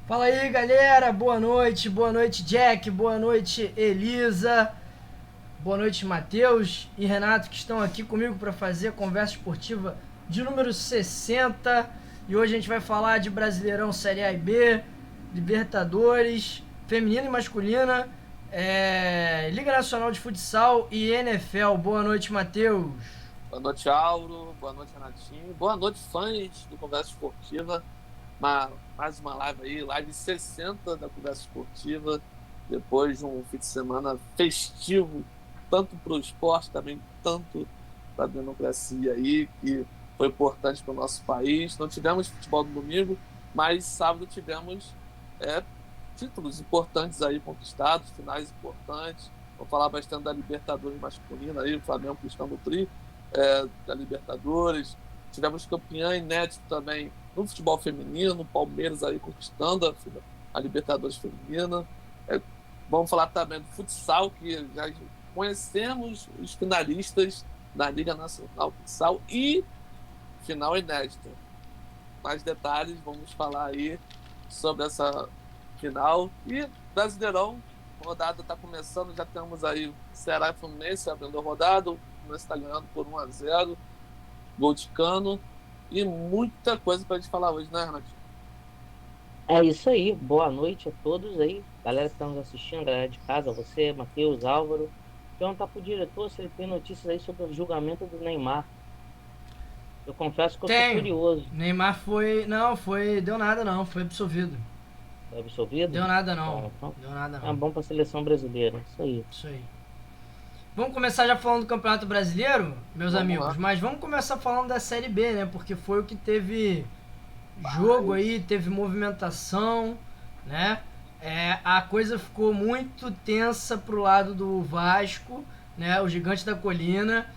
Fala aí, galera. Boa noite, Jack. Boa noite, Elisa. Boa noite, Matheus e Renato, que estão aqui comigo para fazer a conversa esportiva de número 60. E hoje a gente vai falar de Brasileirão Série A e B, Libertadores, feminina e masculina, Liga Nacional de Futsal e NFL. Boa noite, Matheus. Boa noite, Auro. Boa noite, Renatinho. Boa noite, fãs do Conversa Esportiva. Mais uma live aí, live 60 da Conversa Esportiva. Depois de um fim de semana festivo, tanto para o esporte, também tanto para a democracia aí, que foi importante para o nosso país. Não tivemos futebol no domingo, mas sábado tivemos é, títulos importantes aí conquistados, finais importantes. Vou falar bastante da Libertadores masculina aí, o Flamengo conquistando o tri da Libertadores. Tivemos campeã inédito também no futebol feminino, Palmeiras aí conquistando a Libertadores feminina. É, vamos falar também do futsal, que já conhecemos os finalistas da Liga Nacional de Futsal e final inédita. Mais detalhes, vamos falar aí sobre essa final. E Brasileirão, a rodada está começando, já temos aí Ceará e Fluminense abrindo a rodada, o Fluminense está ganhando por 1-0, gol de Cano, e muita coisa para a gente falar hoje, né, Renato? É isso aí. Boa noite a todos aí. Galera que está nos assistindo, galera de casa, você, Matheus, Álvaro. Perguntar pro diretor se ele tem notícias aí sobre o julgamento do Neymar. Eu confesso que eu tô Tenho. curioso. Neymar foi. Não, foi. Deu nada não, foi absolvido. Foi absolvido? Deu nada não. Bom, então Deu nada é não. bom pra seleção brasileira. Isso aí. Isso aí. Vamos começar já falando do Campeonato Brasileiro, meus Vamos amigos, lá. mas vamos começar falando da Série B, né? Porque foi o que teve jogo aí, Mas, teve movimentação, né? A coisa ficou muito tensa pro lado do Vasco, né? O Gigante da Colina.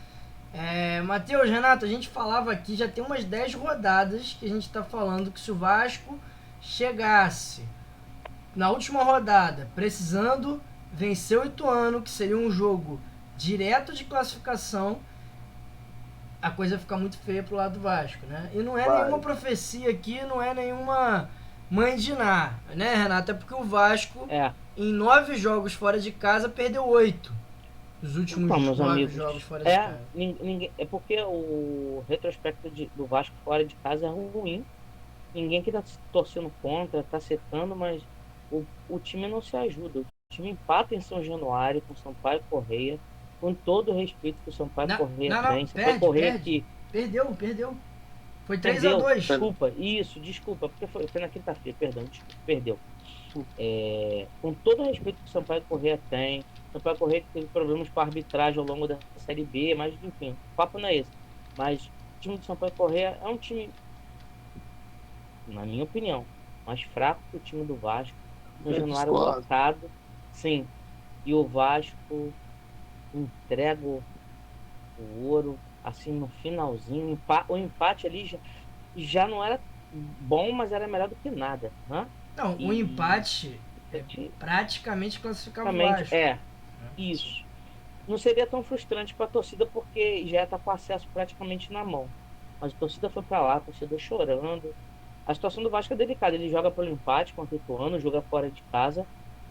Matheus, Renato, a gente falava aqui, já tem umas 10 rodadas que a gente tá falando que se o Vasco chegasse na última rodada, precisando vencer o Ituano, que seria um jogo direto de classificação, a coisa fica muito feia pro lado do Vasco, né? E não é nenhuma vai. profecia aqui, não é nenhuma mãe de Ná, né, Renato? É porque o Vasco, É. em 9 jogos fora de casa, perdeu 8. Os Então, últimos meus 9 jogos amigos, fora de casa. ninguém, é porque o retrospecto do Vasco fora de casa é ruim. Ninguém que tá torcendo contra, tá secando, mas o time não se ajuda. O time empata em São Januário com Sampaio Correia, com todo o respeito que o Sampaio Não, Correia não, não, tem. Sampaio perde, Correia perde. que Perdeu. Foi 3 a perdeu, 2 desculpa, isso, desculpa, porque foi na quinta-feira, perdão, desculpa, perdeu. Com todo o respeito que o Sampaio Correia tem, Sampaio Correia que teve problemas com a arbitragem ao longo da Série B, mas enfim, o papo não é esse. Mas o time do Sampaio Correia é um time, na minha opinião, mais fraco que o time do Vasco. No Eu Januário discordo. lotado, sim. E o Vasco entrega o ouro assim no finalzinho. O empate ali já não era bom, mas era melhor do que nada, né? Não, o E empate praticamente praticamente classificava o Vasco. é isso. Não seria tão frustrante para a torcida porque já está com acesso praticamente na mão. Mas a torcida foi para lá, a torcida chorando. A situação do Vasco é delicada. Ele joga pelo empate contra o Ituano, joga fora de casa.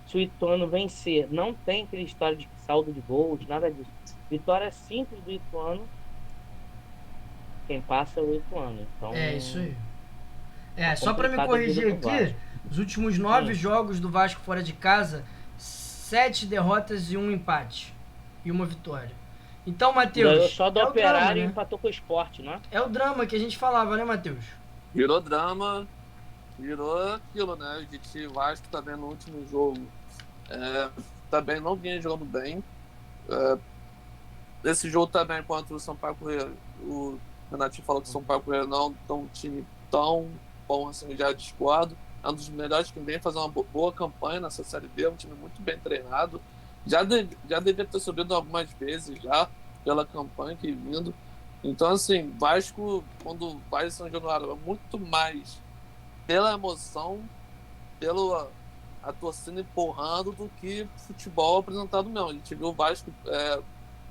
Se o Ituano vencer, não tem aquele história de saldo de gols, nada disso. Vitória simples do Ituano, quem passa é o Ituano. É, isso Então, aí. tá Só pra me complicada a vida corrigir do aqui, Vasco. os últimos 9 Hum. jogos do Vasco fora de casa, 7 derrotas e um empate. E uma vitória. Então, Ganhou Matheus, só do é o drama, Operário e né? empatou com o Sport, né? É o drama que a gente falava, né, Matheus? Virou drama, virou aquilo, né? A gente, Vasco também no último jogo, é, também não vinha jogando bem. Esse jogo também contra o Sampaio Corrêa, o Renatinho falou que o Sampaio Corrêa não é um time tão bom assim, já discordo. É um dos melhores que vem fazer uma boa campanha nessa Série B, é um time muito bem treinado. Já devia ter subido algumas vezes já pela campanha que vindo. Então, assim, Vasco, quando vai em São Januário, é muito mais pela emoção, pela a torcida empurrando do que futebol apresentado mesmo. A gente viu o Vasco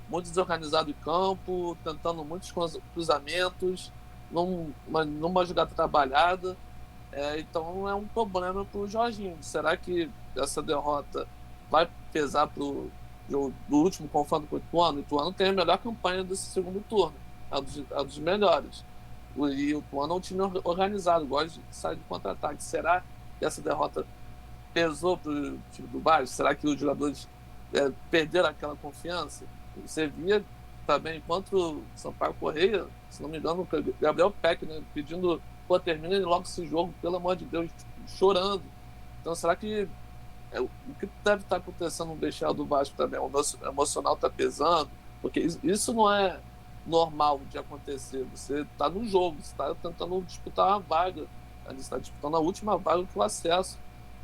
muito desorganizado em campo, tentando muitos cruzamentos, numa jogada trabalhada. Então é um problema para o Jorginho. Será que essa derrota vai pesar para o do último confronto com o Ituano? O Ituano tem a melhor campanha desse segundo turno, a dos melhores. E o Ituano é um time organizado, gosta de sair do contra-ataque. Será que essa derrota pesou para o time do Vasco? Será que os jogadores perderam aquela confiança? Você via também contra o Sampaio Correia, se não me engano, o Gabriel Peck, né, pedindo, pô, termina logo esse jogo, pelo amor de Deus, chorando. Então, será que o que deve estar acontecendo no vestiário do Vasco também? O emocional está pesando? Porque isso não é normal de acontecer. Você está no jogo, você está tentando disputar uma vaga, você está disputando a última vaga com o acesso.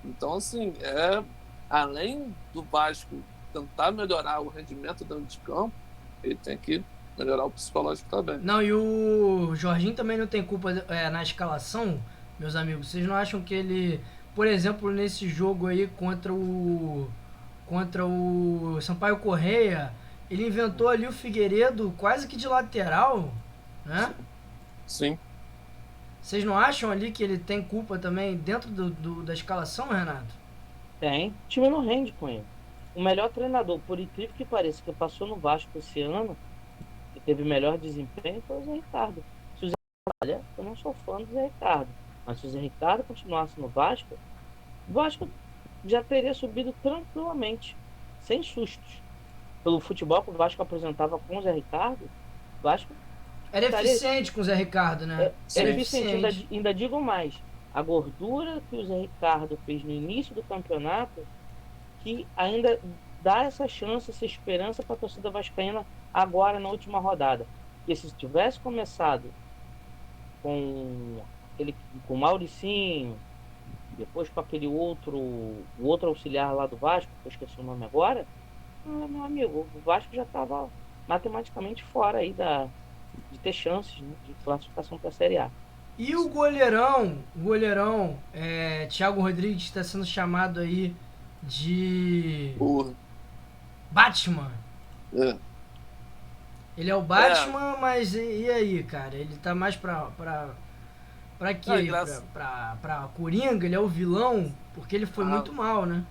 Então, assim, além do Vasco tentar melhorar o rendimento dentro de campo, ele tem que melhorar o psicológico também. Não, e o Jorginho também não tem culpa na escalação, meus amigos. Vocês não acham que ele, por exemplo, nesse jogo aí contra o Sampaio Correia, ele inventou ali o Figueiredo quase que de lateral, né? Sim. Vocês não acham ali que ele tem culpa também dentro da escalação, Renato? Tem. O time não rende com ele. O melhor treinador, por incrível que pareça, que passou no Vasco esse ano, que teve melhor desempenho, foi o Zé Ricardo. Se o Zé, olha, eu não sou fã do Zé Ricardo, mas se o Zé Ricardo continuasse no Vasco, o Vasco já teria subido tranquilamente, sem sustos. Pelo futebol que o Vasco apresentava com o Zé Ricardo, o Vasco Era eficiente com o Zé Ricardo, né? era Era eficiente. Ainda digo mais, a gordura que o Zé Ricardo fez no início do campeonato, que ainda dá essa chance, essa esperança para a torcida vascaína agora na última rodada. Porque se tivesse começado com com o Mauricinho, depois com aquele o outro auxiliar lá do Vasco, que eu esqueci o nome agora, meu amigo, o Vasco já estava matematicamente fora aí de ter chances, né, de classificação para a Série A. E o goleirão, Thiago Rodrigues está sendo chamado aí de Batman. É. Ele é o Batman, mas e aí, cara? Ele tá mais pra quê? Pra Coringa? Ele é o vilão? Porque ele foi muito mal, né?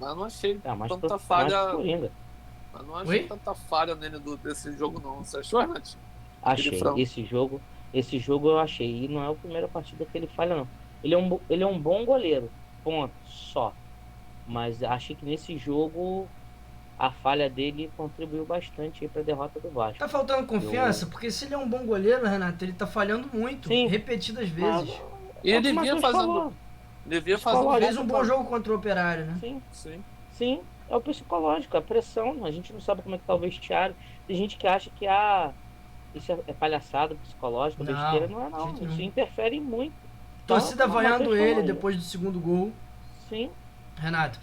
Mas não achei tanta falha. Mas não achei tanta falha nele desse jogo, não. Você achou, Renato? Achei. Esse jogo eu achei. E não é a primeira partida que ele falha, não. Ele é um bom goleiro. Ponto. Só. Mas achei que nesse jogo a falha dele contribuiu bastante para a derrota do Vasco. Tá faltando confiança? Porque se ele é um bom goleiro, Renato, ele tá falhando muito, repetidas vezes. E ele devia fazendo. Fez um bom jogo contra o Operário, né? Sim, é o psicológico, a pressão. A gente não sabe como é que tá o vestiário. Tem gente que acha que isso é palhaçada psicológica, besteira. Não é, não. Isso interfere muito. Torcida vaiando ele depois do segundo gol. Sim. Renato,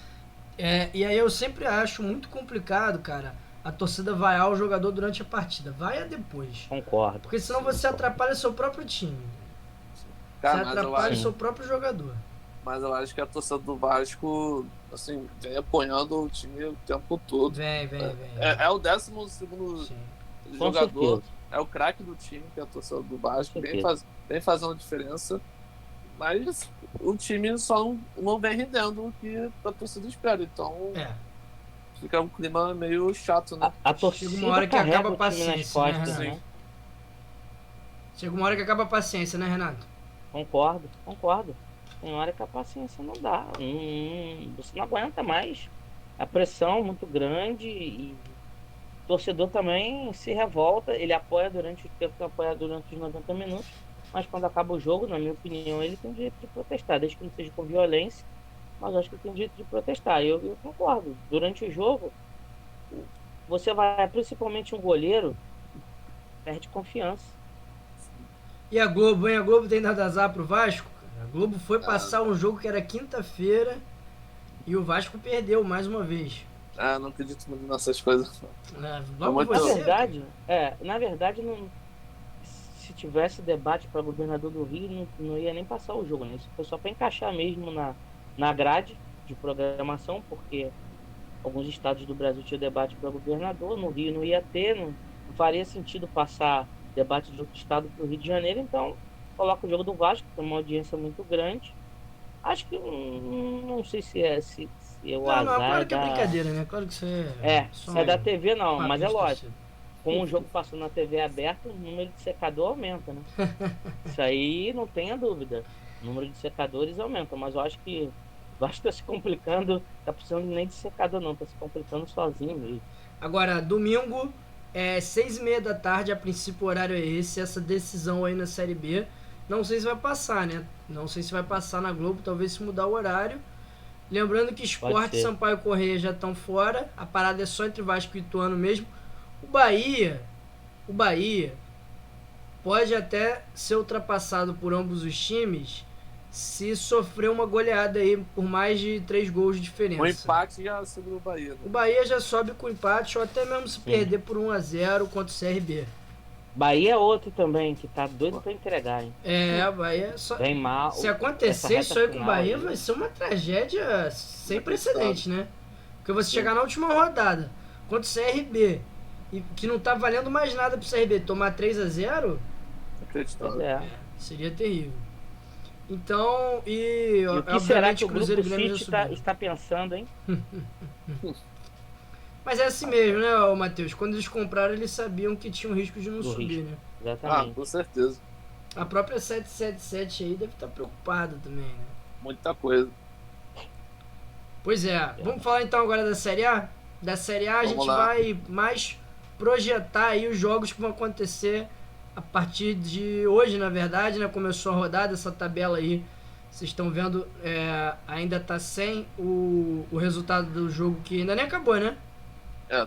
e aí eu sempre acho muito complicado, cara, a torcida vaiar o jogador durante a partida. Vaia depois. Concordo. Porque senão você atrapalha seu próprio time. Cara, você atrapalha o seu próprio jogador. Mas eu acho que a torcida do Vasco, assim, vem apoiando o time o tempo todo. Vem. É o 12º jogador, é o craque do time, que é a torcida do Vasco, vem fazendo diferença. Mas o time só não vem rendendo o que a torcida espera. Então fica um clima meio chato, né? A torcida chega uma hora que acaba a paciência, costas, né? Chega uma hora que acaba a paciência, né, Renato? Concordo. Tem hora que a paciência não dá. Você não aguenta mais. A pressão é muito grande e o torcedor também se revolta. Ele apoia durante o tempo que apoia durante os 90 minutos. Mas quando acaba o jogo, na minha opinião, ele tem direito de protestar, desde que não seja com violência, mas acho que ele tem direito de protestar. Eu concordo. Durante o jogo, você vai, principalmente um goleiro, perde confiança. E a Globo, hein? A Globo tem dado azar pro Vasco? A Globo foi passar um jogo que era quinta-feira e o Vasco perdeu mais uma vez. Não acredito nessas coisas. Na verdade, não. Se tivesse debate para governador do Rio, não ia nem passar o jogo, né? Isso foi só para encaixar mesmo na grade de programação, porque alguns estados do Brasil tinham debate para governador, no Rio não ia ter, não faria sentido passar debate de outro estado para o Rio de Janeiro, então coloca o jogo do Vasco, que tem uma audiência muito grande, Acho que não sei se o Não, azar claro que é brincadeira, né? Claro que isso é só se é da um TV não, mas papinho é de lógico. torcida. Com o jogo passando na TV aberta, o número de secador aumenta, né? Isso aí não tenha dúvida. O número de secadores aumenta, mas eu acho que o Vasco tá se complicando, tá precisando nem de secador não, tá se complicando sozinho mesmo. Agora, domingo, 6h30 da tarde, a princípio o horário é esse, essa decisão aí na Série B. Não sei se vai passar, né? Não sei se vai passar na Globo, talvez se mudar o horário. Lembrando que Pode Sport e ser. Sampaio Corrêa já estão fora, a parada é só entre Vasco e Ituano mesmo. O Bahia, o Bahia pode até ser ultrapassado por ambos os times se sofrer uma goleada aí por mais de 3 gols de O diferença. empate já segura o Bahia, O né? Bahia já sobe com empate ou até mesmo se Sim. perder por 1-0 contra o CRB. Bahia é outro também, que tá doido pra entregar, hein? É, o Bahia só... Bem Se mal. Essa acontecer reta isso aí com o final Bahia, aí. vai ser uma tragédia sem Inacreditável. precedente, né? Porque você Sim. chegar na última rodada contra o CRB e que não tá valendo mais nada pro CRB tomar 3-0, Pois Acreditável. é. seria terrível. Então, e E o que será obviamente que o Cruzeiro Grupo e Grêmio já City subiram. está pensando, hein? Mas é assim mesmo, né, ô Matheus? Quando eles compraram, eles sabiam que tinha um risco de não Do subir, risco. né? Ah, com Exatamente. certeza. A própria 777 aí deve estar preocupada também, né? Muita coisa. Pois é, vamos falar então agora da Série A? Da Série A a Vamos gente lá. vai mais projetar aí os jogos que vão acontecer a partir de hoje, na verdade, né? Começou a rodada, essa tabela aí, vocês estão vendo, ainda tá sem o resultado do jogo que ainda nem acabou, né?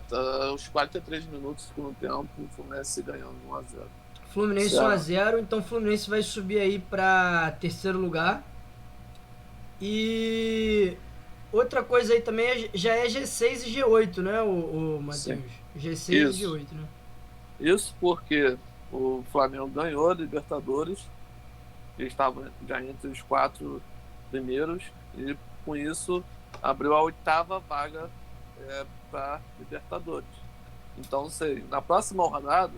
Tá os 43 minutos do segundo tempo, o Fluminense ganhando 1-0. Fluminense Ceará. 1-0, então o Fluminense vai subir aí para terceiro lugar. E outra coisa aí também já é G6 e G8, né, o Matheus? Sim. G6 e Isso. G8, né? Isso porque o Flamengo ganhou a Libertadores, ele estava já entre os 4 primeiros, e com isso abriu a 8ª vaga para Libertadores. Então, sei, na próxima rodada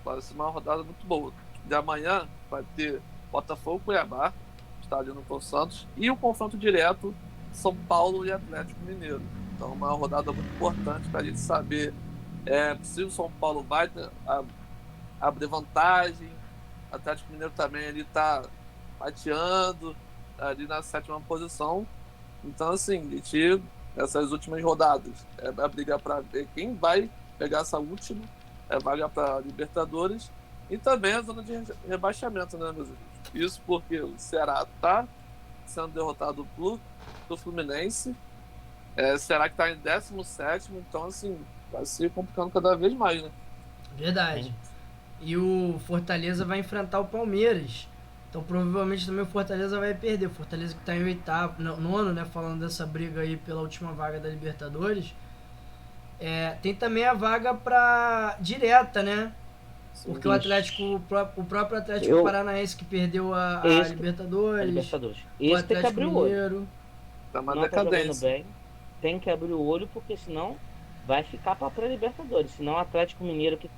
vai ser uma rodada muito boa. De amanhã vai ter Botafogo, Cuiabá, estádio no Newton Santos, e o confronto direto São Paulo e Atlético Mineiro. Então, uma rodada muito importante para a gente saber se o São Paulo vai abrir vantagem. O Atlético Mineiro também ele está mateando ali na 7ª posição. Então, assim, essas últimas rodadas vai brigar para ver quem vai pegar essa última, vaga para Libertadores, e também a zona de rebaixamento, né, meus amigos? Isso porque o Ceará está sendo derrotado do Fluminense, Ceará que está em 17º, então, assim, vai se complicando cada vez mais, né? Verdade. Sim. E o Fortaleza vai enfrentar o Palmeiras. Então provavelmente também o Fortaleza vai perder. O Fortaleza que está em oitavo, nono, né? Falando dessa briga aí pela última vaga da Libertadores. Tem também a vaga para direta, né? Sim. Porque o Atlético, o próprio Atlético Paranaense que perdeu a A Libertadores, Libertadores. o Esse tem que Atlético abrir o olho. Mineiro. Tá uma Não tá jogando decadência. bem. Tem que abrir o olho, porque senão vai ficar para pré-Libertadores. Senão o Atlético Mineiro, que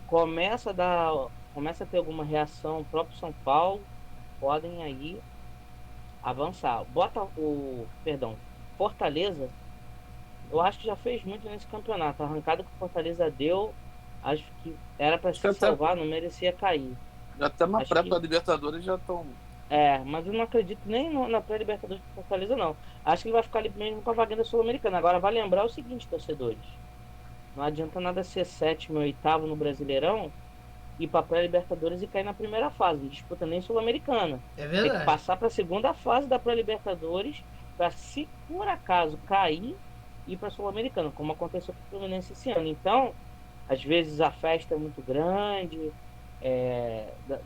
começa a ter alguma reação, o próprio São Paulo, podem aí avançar. Fortaleza, eu acho que já fez muito nesse campeonato. A arrancada que o Fortaleza deu, acho que era para Acho que se até, salvar, não merecia cair. até uma Acho pré que para Libertadores já estão. mas eu não acredito nem na pré-Libertadores do Fortaleza, não. Acho que ele vai ficar ali mesmo com a vaga da Sul-Americana. Agora, vai lembrar o seguinte, torcedores: não adianta nada ser sétimo ou oitavo no Brasileirão, ir para pré-Libertadores e cair na primeira fase. Não disputa nem Sul-Americana. É Tem que verdade. passar para a segunda fase da pré-Libertadores para, se por acaso cair, ir para a Sul-Americana, como aconteceu com o Fluminense esse ano. Então, às vezes a festa é muito grande,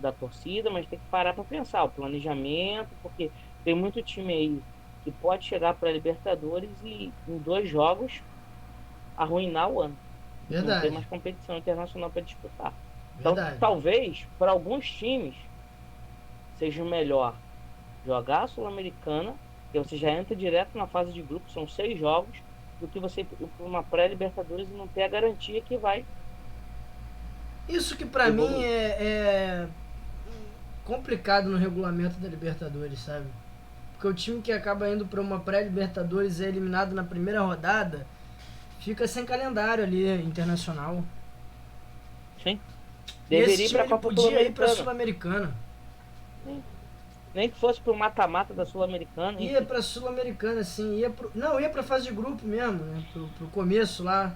da torcida, mas tem que parar para pensar o planejamento, porque tem muito time aí que pode chegar para a Libertadores e em 2 jogos arruinar o ano. Não tem Verdade. mais competição internacional para disputar. Então, Verdade. talvez, para alguns times, seja melhor jogar a Sul-Americana, que você já entra direto na fase de grupo, são 6 jogos, do que você ir para uma pré-Libertadores e não ter a garantia que vai. Isso que pra mim é complicado no regulamento da Libertadores, sabe? Porque o time que acaba indo para uma pré-Libertadores e é eliminado na primeira rodada, fica sem calendário ali, internacional. Sim. E esse Deveria ir time pra ele Copa podia ir pra Sul-Americana. Sul-Americana. Nem que fosse pro mata-mata da Sul-Americana. Ia enfim. pra Sul-Americana, sim. Ia pra fase de grupo mesmo, né? Pro começo lá.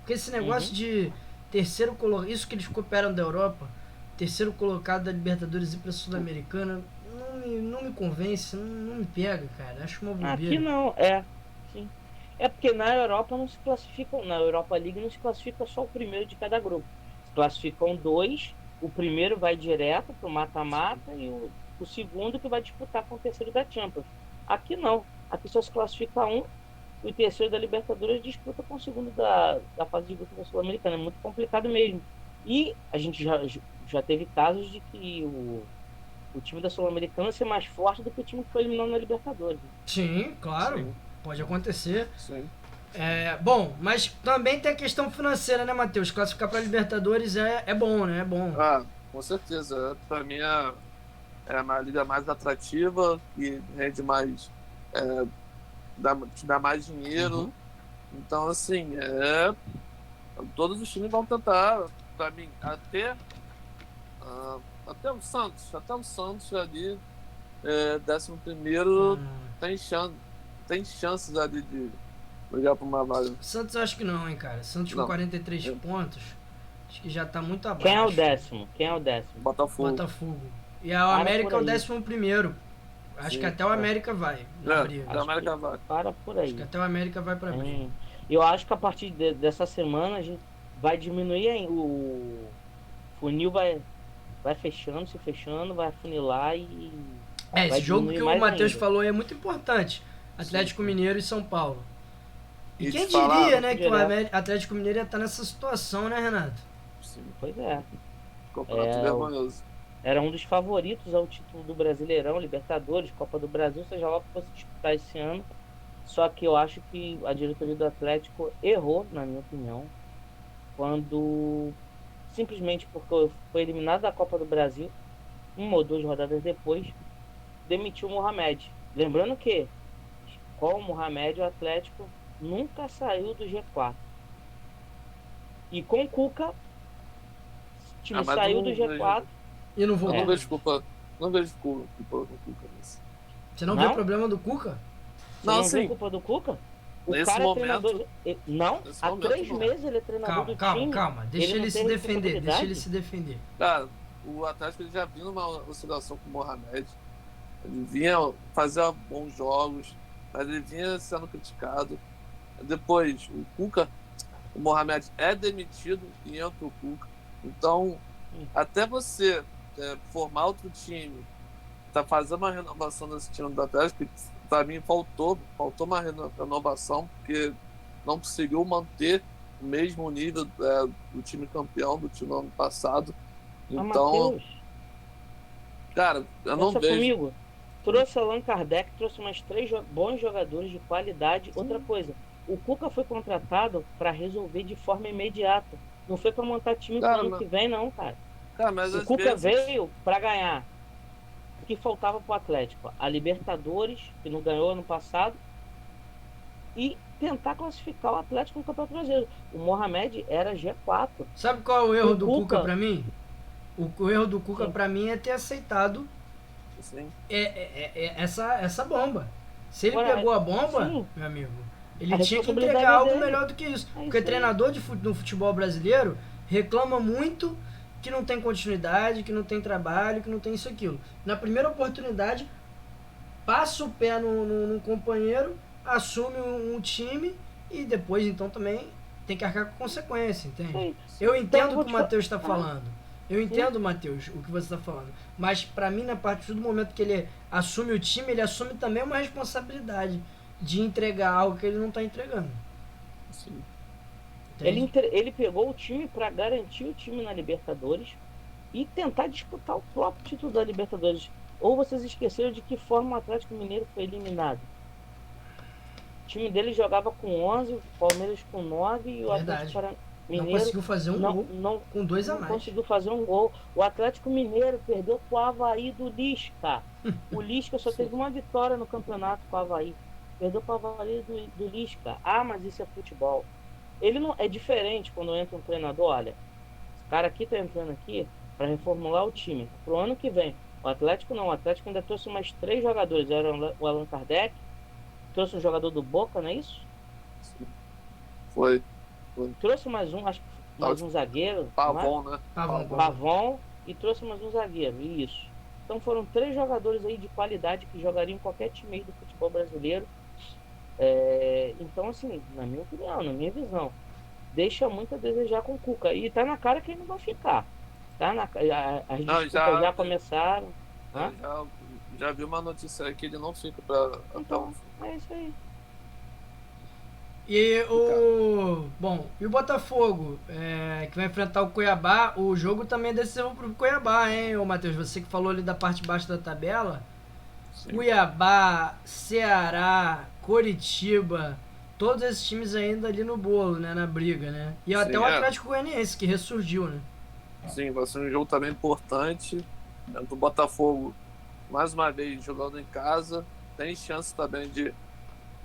Porque esse negócio de terceiro colocado, isso que eles copiaram da Europa, terceiro colocado da Libertadores ir pra Sul-Americana, não me convence, não me pega, cara. Acho uma Aqui bobeira. não, sim. É porque na Europa não se classificam, na Europa League não se classifica só o primeiro de cada grupo. Se classificam dois, o primeiro vai direto pro mata-mata e o segundo que vai disputar com o terceiro da Champions. Aqui não. Aqui só se classifica um e o terceiro da Libertadores disputa com o segundo da fase de grupo da Sul-Americana. É muito complicado mesmo. E a gente já teve casos de que o time da Sul-Americana ser mais forte do que o time que foi eliminado na Libertadores. Sim, claro. Sim. Pode acontecer. Sim. Bom, mas também tem a questão financeira, né, Matheus? Classificar pra Libertadores é bom, né? É bom. Ah, com certeza. Para mim é uma liga mais atrativa e rende mais, te dá mais dinheiro. Então, assim, todos os times vão tentar, para mim, até o Santos ali, 11º, tem chances ali de ligar para uma vaga. Santos acho que não, hein, cara. Santos com Não. 43 pontos, acho que já tá muito abaixo. Quem é o décimo? Quem é o décimo? Botafogo. E a América é o 11º. Acho Sim, que até o América vai na briga. A América vai. Para por aí. Acho que até o América vai pra briga. Eu acho que a partir dessa semana a gente vai diminuir o funil vai fechando, se fechando, vai afunilar e Esse jogo que o mais Matheus ainda. falou é muito importante. Atlético Mineiro e São Paulo. E E quem te falar, diria, né, que o direto. Atlético Mineiro ia estar nessa situação, né, Renato? Sim, Pois é. campeonato vergonhoso. Era um dos favoritos ao título do Brasileirão, Libertadores, Copa do Brasil, seja lá o que fosse disputar esse ano. Só que eu acho que a diretoria do Atlético errou, na minha opinião, quando simplesmente porque foi eliminado da Copa do Brasil, uma ou duas rodadas depois, demitiu o Mohamed. Lembrando que, com o Mohamed, o Atlético nunca saiu do G4. E com o Cuca, o time mas saiu não do G4. E não Eu voltou. não vejo culpa no Cuca nisso. Você não, Não? vê problema do Cuca? Você Não, não sim. vê culpa do Cuca? O Nesse cara momento- é treinador. Não, nesse há momento 3 não. meses ele é treinador do time. Calma. Deixa não ele se tem defender. Deixa ele responsabilidade? se defender. Cara, o Atlético ele já vinha numa oscilação com o Mohamed. Ele vinha fazer bons jogos, mas ele vinha sendo criticado. Depois, o Mohamed é demitido e entra o Cuca. Então, até você formar outro time, tá fazendo uma renovação desse time do Atlético, para mim faltou uma renovação, porque não conseguiu manter o mesmo nível do time campeão do time do ano passado. Ah, Então, Matheus, cara, eu não pensa vejo. comigo. Trouxe Allan Kardec, trouxe mais 3 bons jogadores de qualidade. Outra coisa, o Cuca foi contratado para resolver de forma imediata. Não foi para montar time pro Cara, ano mas- que vem, não, cara. Cara, mas O às Cuca vezes, veio para ganhar o que faltava pro Atlético: a Libertadores, que não ganhou ano passado, e tentar classificar o Atlético no Campeonato Brasileiro. O Mohamed era G4. Sabe qual é o erro O do Cuca- Cuca pra mim? O erro do Cuca Sim. pra mim é ter aceitado assim, essa bomba. Se ele Agora, pegou a bomba, sim. meu amigo, ele A tinha que responsabilidade entregar é algo dele. melhor do que isso. É Porque isso aí. treinador do futebol brasileiro reclama muito que não tem continuidade, que não tem trabalho, que não tem isso e aquilo. Na primeira oportunidade, passa o pé no companheiro, assume um time e depois então também tem que arcar com consequência, entende? Sim. Eu entendo vou o que o te fa- Matheus está falando. Eu entendo, Matheus, o que você está falando. Mas pra mim, na partir do momento que ele assume o time, ele assume também uma responsabilidade de entregar algo que ele não está entregando. assim, Entende? Ele pegou o time para garantir o time na Libertadores e tentar disputar o próprio título da Libertadores. Ou vocês esqueceram de que forma o Atlético Mineiro foi eliminado? O time dele jogava com 11, o Palmeiras com 9 e o Verdade. Atlético Não Mineiro conseguiu fazer um gol não, com 2 a não mais. conseguiu fazer um gol. O Atlético Mineiro perdeu pro Avaí do Lisca. O Lisca só teve uma vitória no campeonato com o Avaí. Perdeu pro Avaí do Lisca. Ah, mas isso é futebol. Ele não é diferente quando entra um treinador, olha, esse cara aqui tá entrando aqui para reformular o time. Pro ano que vem. O Atlético não, o Atlético ainda trouxe mais 3 jogadores. Era o Allan Kardec, trouxe um jogador do Boca, não é isso? Foi. Trouxe mais um, acho que mais um zagueiro. não é? Pavon, né? Pavon e trouxe mais um zagueiro, isso. Então foram 3 jogadores aí de qualidade que jogariam em qualquer time aí do futebol brasileiro. Então, assim, na minha opinião, na minha visão, deixa muito a desejar com o Cuca. E tá na cara que ele não vai ficar. Tá na, as Não, disputas já começaram. Hã? Já vi uma notícia aí que ele não fica para Então, é isso aí. E e o Botafogo, que vai enfrentar o Cuiabá, o jogo também é decisivo pro Cuiabá, hein, ô Matheus? Você que falou ali da parte de baixo da tabela. Sim. Cuiabá, Ceará, Coritiba, todos esses times ainda ali no bolo, né, na briga, né? E Sim, até o Atlético Goianiense, que ressurgiu, né? Sim, vai ser um jogo também importante. O Botafogo, mais uma vez, jogando em casa, tem chance também de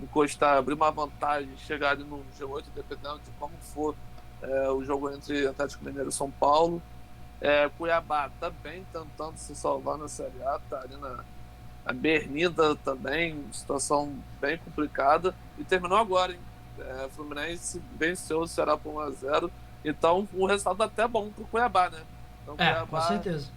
encostar, abrir uma vantagem, chegar ali no G8, dependendo de como for o jogo entre Atlético Mineiro e São Paulo. Cuiabá também tentando se salvar na Série A, tá ali na Berlinda também, situação bem complicada, e terminou agora, hein? Fluminense venceu o Ceará por 1-0, então um resultado até bom pro Cuiabá, né? Então, Cuiabá, com certeza.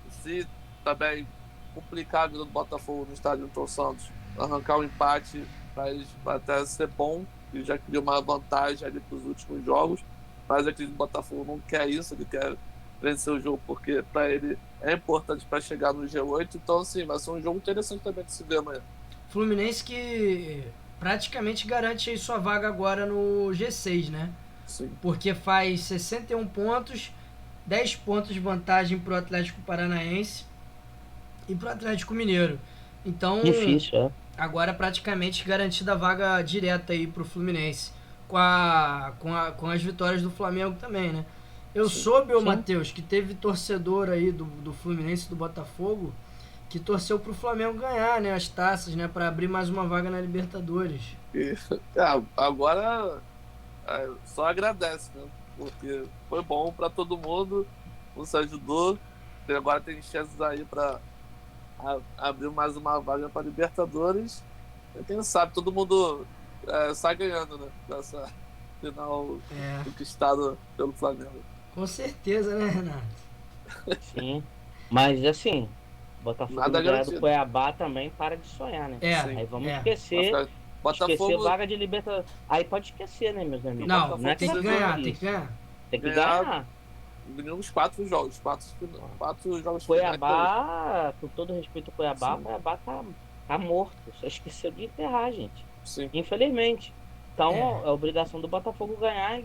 se também complicar a vida do Botafogo no estádio Newton Santos, arrancar um empate para eles vai até ser bom, e já criou uma vantagem ali para os últimos jogos, mas aquele Botafogo não quer isso, ele quer vencer o jogo porque para ele é importante para chegar no G8, então assim, vai ser um jogo interessante também de se ver amanhã. Fluminense que praticamente garante aí sua vaga agora no G6, né? Sim. Porque faz 61 pontos, 10 pontos de vantagem pro Atlético Paranaense e pro Atlético Mineiro. Então, Difícil, agora praticamente garantida a vaga direta aí pro Fluminense, com as vitórias do Flamengo também, né? Eu soube, ô Matheus, que teve torcedor aí do Fluminense e do Botafogo que torceu pro Flamengo ganhar, né, as taças, né, para abrir mais uma vaga na Libertadores. E, agora só agradece, né? Porque foi bom para todo mundo, nos ajudou, e agora tem chances aí para abrir mais uma vaga para Libertadores. E quem sabe todo mundo sai ganhando, né? Dessa final conquistada pelo Flamengo. Com certeza, né, Renato? Sim. Mas assim, Botafogo Nada ganhar do garantido. Cuiabá também para de sonhar, né? Aí vamos esquecer vaga de Libertadores. Aí pode esquecer, né, meus amigos? Não, é tem que ganhar, tem que ganhar. Tem que ganhar. Ganhamos 4 jogos, 4 jogos. Cuiabá, com todo respeito ao Cuiabá, o Cuiabá tá morto. Só esqueceu de enterrar, gente. Sim. Infelizmente. Então, é a obrigação do Botafogo ganhar e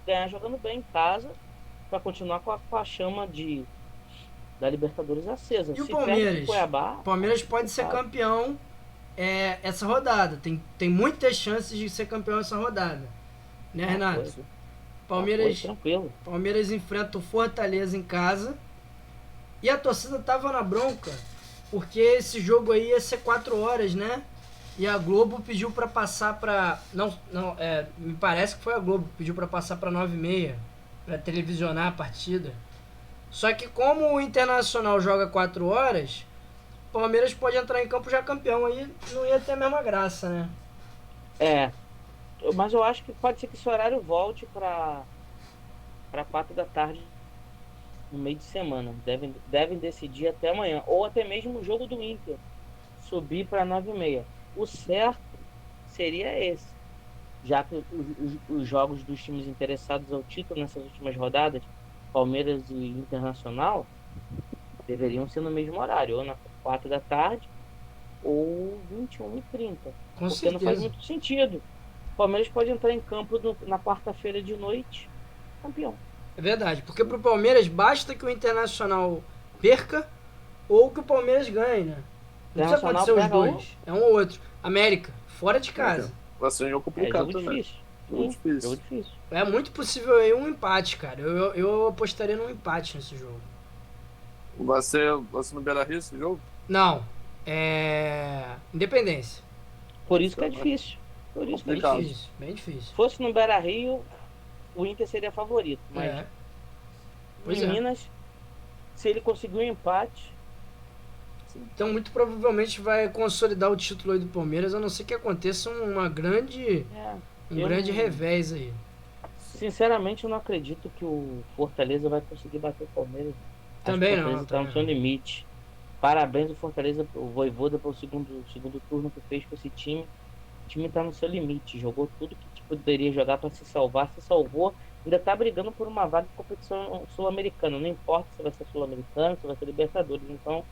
ganhar jogando bem em casa para continuar com a chama da Libertadores acesa. E o Se Palmeiras? Cuiabá, O Palmeiras pode ser campeão essa rodada. Tem muitas chances de ser campeão essa rodada. Né, Renato? Tranquilo. Palmeiras enfrenta o Fortaleza em casa. E a torcida tava na bronca, porque esse jogo aí ia ser 4 horas, né? E a Globo pediu pra passar pra... me parece que foi a Globo, pediu pra passar pra 9h30, pra televisionar a partida. Só que como o Internacional joga 4 horas, o Palmeiras pode entrar em campo já campeão, aí não ia ter a mesma graça, né? Mas eu acho que pode ser que esse horário volte para 4 da tarde no meio de semana. Devem decidir até amanhã. Ou até mesmo o jogo do Inter subir para 9h30. O certo seria esse. Já que os jogos dos times interessados ao título nessas últimas rodadas, Palmeiras e Internacional, deveriam ser no mesmo horário. Ou na 4 da tarde ou 21h30. Com porque certeza. Não faz muito sentido. O Palmeiras pode entrar em campo na quarta-feira de noite, campeão. É verdade, porque pro Palmeiras basta que o Internacional perca ou que o Palmeiras ganhe, né? Não precisa acontecer os dois. É um ou outro. América, fora de casa. Vai ser um jogo complicado também. Difícil. Jogo difícil. Jogo difícil. É muito possível aí um empate, cara. Eu apostaria num empate nesse jogo. Vai ser no Beira-Rio esse jogo? Não, Independência. Por isso que é Então, difícil. Por isso que é Bem Complicado. difícil. difícil, bem difícil. Se fosse no Beira-Rio, o Inter seria favorito. Mas É, em pois é. Minas, se ele conseguir um empate, Então, muito provavelmente vai consolidar o título aí do Palmeiras, a não ser que aconteça um grande eu não- revés aí. sinceramente eu não acredito que o Fortaleza vai conseguir bater o Palmeiras. Acho que Também o não, Fortaleza está no também seu não. limite. Parabéns ao Fortaleza, o Vojvoda pelo segundo turno que fez com esse time. O time está no seu limite, jogou tudo que poderia jogar para se salvar, se salvou, ainda está brigando por uma vaga de competição sul-americana. Não importa se vai ser sul-americano, se vai ser Libertadores. Então,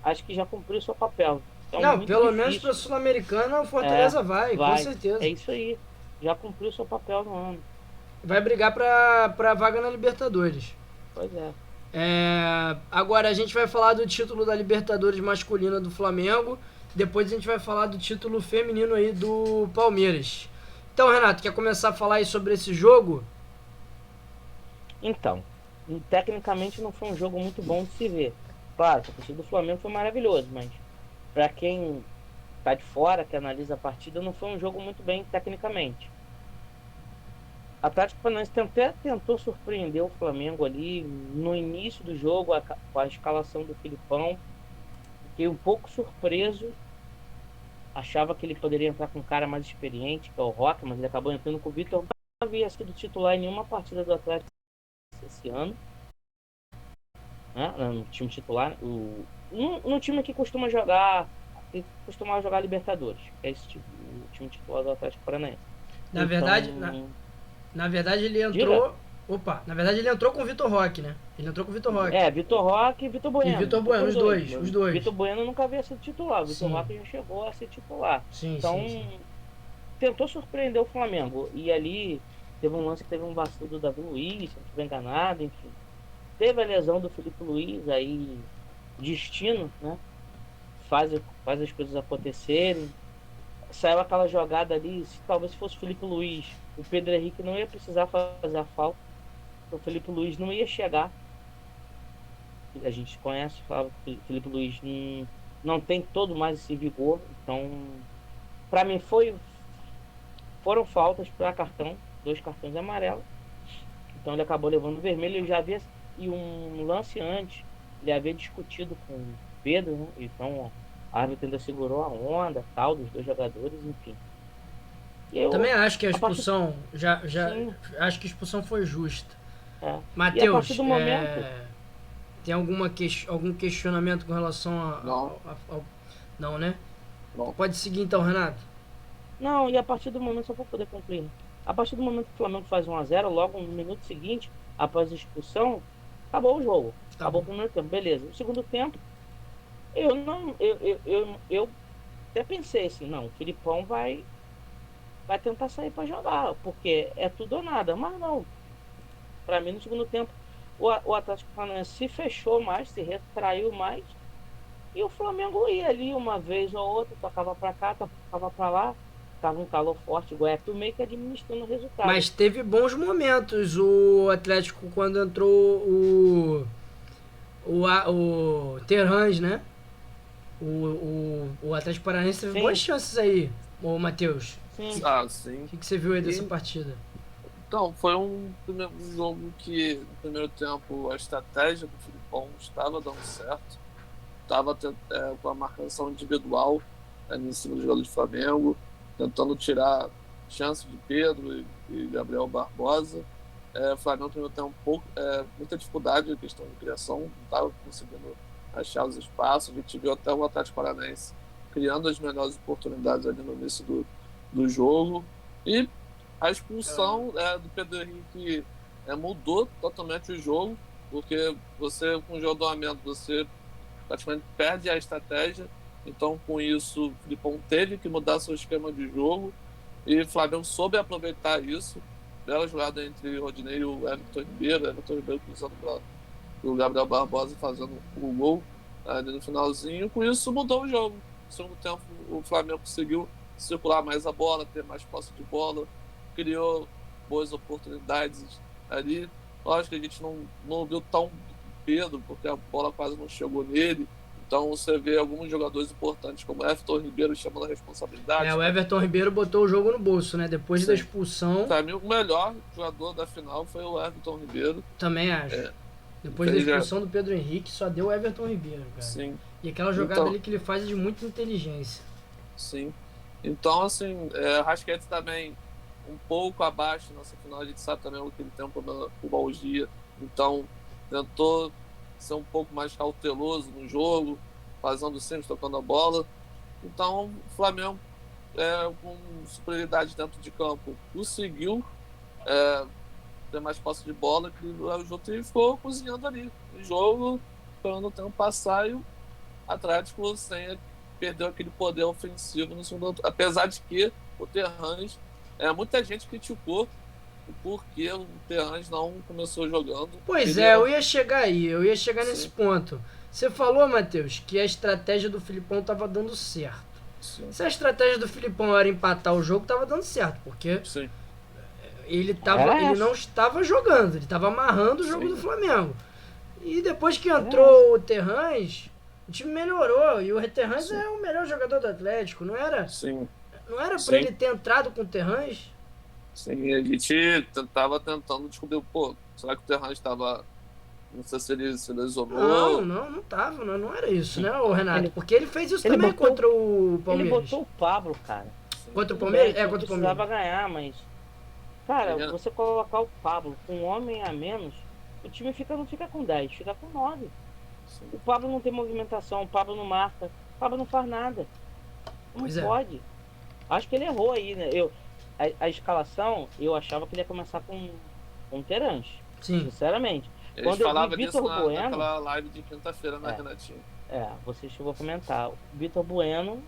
acho que já cumpriu o seu papel. É Não, muito pelo menos pra difícil. Sul-Americana o É, Fortaleza vai, com vai. É certeza. isso aí. Já cumpriu o seu papel no ano. Vai brigar pra vaga na Libertadores. Pois é. Agora a gente vai falar do título da Libertadores masculina do Flamengo. Depois a gente vai falar do título feminino aí do Palmeiras. Então, Renato, quer começar a falar aí sobre esse jogo? Então, tecnicamente não foi um jogo muito bom de se ver. Claro, a partida do Flamengo foi maravilhoso, mas para quem tá de fora, que analisa a partida, não foi um jogo muito bem tecnicamente. A Atlético Paranaense até tentou surpreender o Flamengo ali no início do jogo, com a escalação do Filipão. Fiquei um pouco surpreso. Achava que ele poderia entrar com um cara mais experiente, que é o Roque, mas ele acabou entrando com o Vitor. Não havia sido titular em nenhuma partida do Atlético esse ano, né? No time titular. No time que costuma jogar, Libertadores, que é esse tipo, o time titular do Atlético Paranaense. Na Então, verdade, na verdade ele diga. entrou. Opa, na verdade ele entrou com o Vitor Roque, né? Ele entrou com o Vitor Roque. Vitor Roque e Vitor Bueno. E Vitor Bueno, os dois. Vitor Bueno nunca havia sido titular. O Vitor Sim. Roque já chegou a ser titular. Sim, Então, sim. tentou surpreender o Flamengo. E ali teve um lance que teve um vacilo do Davi Luiz, se não estiver enganado, enfim. Teve a lesão do Felipe Luiz, aí destino, né? Faz as coisas acontecerem. Saiu aquela jogada ali, se talvez fosse o Felipe Luiz, o Pedro Henrique não ia precisar fazer a falta. O Felipe Luiz não ia chegar. A gente conhece, fala que o Felipe Luiz não tem todo mais esse vigor. Então, para mim foram faltas para cartão, 2 cartões amarelos. Então ele acabou levando o vermelho. Ele já havia, e um lance antes, ele havia discutido com o Pedro, né? Então a árbitra ainda segurou a onda, tal, dos 2 jogadores, enfim. Também acho que a partir- expulsão Sim. acho que a expulsão foi justa. E a partir Matheus, do momento, tem algum questionamento com relação Não. Não, né? Não. Pode seguir então, Renato. não, e a partir do momento, só para poder concluir, né? A partir do momento que o Flamengo faz 1-0, logo no minuto seguinte, após a expulsão, acabou o jogo. Acabou o primeiro tempo, beleza. O segundo tempo, eu até pensei assim, não, o Filipão vai tentar sair para jogar, porque é tudo ou nada. Mas não. Para mim, no segundo tempo, o Atlético Paranaense se fechou mais, se retraiu mais, e o Flamengo ia ali uma vez ou outra, tocava para cá, tocava para lá, tava um calor forte, igual é, meio que administrando o resultado. Mas teve bons momentos o Atlético quando entrou o Terrans, né? O Atlético Paranaense teve Sim. boas chances aí, o Matheus. Sim. Sim. O que você viu aí dessa partida? Então, foi um jogo que, no primeiro tempo, a estratégia do Filipão estava dando certo. Estava com a marcação individual em cima do jogador do Flamengo, tentando tirar chance de Pedro e Gabriel Barbosa. O Flamengo, no primeiro tempo, muita dificuldade na questão de criação, não estava conseguindo achar os espaços. A gente viu até o Atlético Paranaense criando as melhores oportunidades ali no início do jogo. E a expulsão do Pedro Henrique mudou totalmente o jogo, porque você, com o jogador a menos, você praticamente perde a estratégia. Então, com isso, o Filipão teve que mudar seu esquema de jogo e o Flamengo soube aproveitar isso. Bela jogada entre o Rodinei e o Everton Ribeiro cruzando para o Gabriel Barbosa fazendo o gol ali no finalzinho. Com isso, mudou o jogo. No segundo tempo, o Flamengo conseguiu circular mais a bola, ter mais posse de bola, criou boas oportunidades ali. Lógico que a gente não viu tão Pedro, porque a bola quase não chegou nele. Então você vê alguns jogadores importantes, como Everton Ribeiro, chamando a responsabilidade. O Everton Ribeiro botou o jogo no bolso, né? Depois da expulsão. Pra mim, o melhor jogador da final foi o Everton Ribeiro. Também acho. Depois da expulsão do Pedro Henrique, só deu o Everton Ribeiro, cara. Sim. E aquela jogada ali que ele faz é de muita inteligência. Sim. Então, assim, Rascaeta também um pouco abaixo nessa final. A gente sabe também que ele tem um problema com pubalgia. Então, tentou ser um pouco mais cauteloso no jogo, fazendo sempre, tocando a bola. Então, o Flamengo, com superioridade dentro de campo, conseguiu ter mais posse de bola, que o jogo ficou cozinhando ali. O jogo, esperando o tempo passar, e o Atlético perdeu aquele poder ofensivo no segundo. Apesar de que o Terrans, muita gente criticou o porquê o Terrans não começou jogando. Pois eu ia chegar aí, nesse ponto. Você falou, Matheus, que a estratégia do Filipão estava dando certo. Sim. Se a estratégia do Filipão era empatar o jogo, estava dando certo, porque ele não estava jogando, ele estava amarrando o jogo do Flamengo. E depois que entrou o Terrans, o time melhorou, e o Terrans é o melhor jogador do Atlético, não era? Sim. Não era para ele ter entrado com o Terrans? Sim, a gente estava tentando descobrir, será que o Terrans estava... Não sei se ele se lesionou. Não tava, não era isso, né, o Renato? Porque ele fez isso também contra o Palmeiras. Ele botou o Pablo, cara. Contra o Palmeiras? Contra o Palmeiras. Precisava ganhar, mas... Cara, você colocar o Pablo com um homem a menos, o time não fica com 10, fica com 9. Sim. O Pablo não tem movimentação, o Pablo não marca, o Pablo não faz nada. Não pode. Acho que ele errou aí, né? A escalação, eu achava que ele ia começar com o Terrans. Sim. Sinceramente. Sinceramente. Eles falavam disso naquela live de quinta-feira, né, Renatinho? Você chegou a comentar. O Vitor Bueno,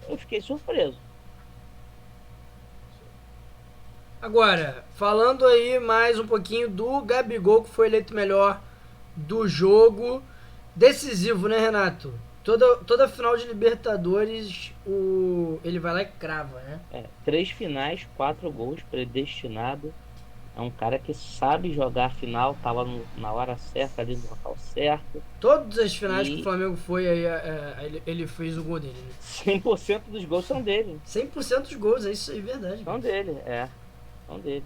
eu fiquei surpreso. Agora, falando aí mais um pouquinho do Gabigol, que foi eleito melhor do jogo. Decisivo, né, Renato? Toda final de Libertadores, ele vai lá e crava, né? 3 finais, 4 gols, predestinado. É um cara que sabe jogar a final, tava na hora certa, ali no local certo. Todas as finais que o Flamengo foi, ele fez o gol dele. Né? 100% dos gols são dele. 100% dos gols, é isso aí, verdade. São dele, são dele.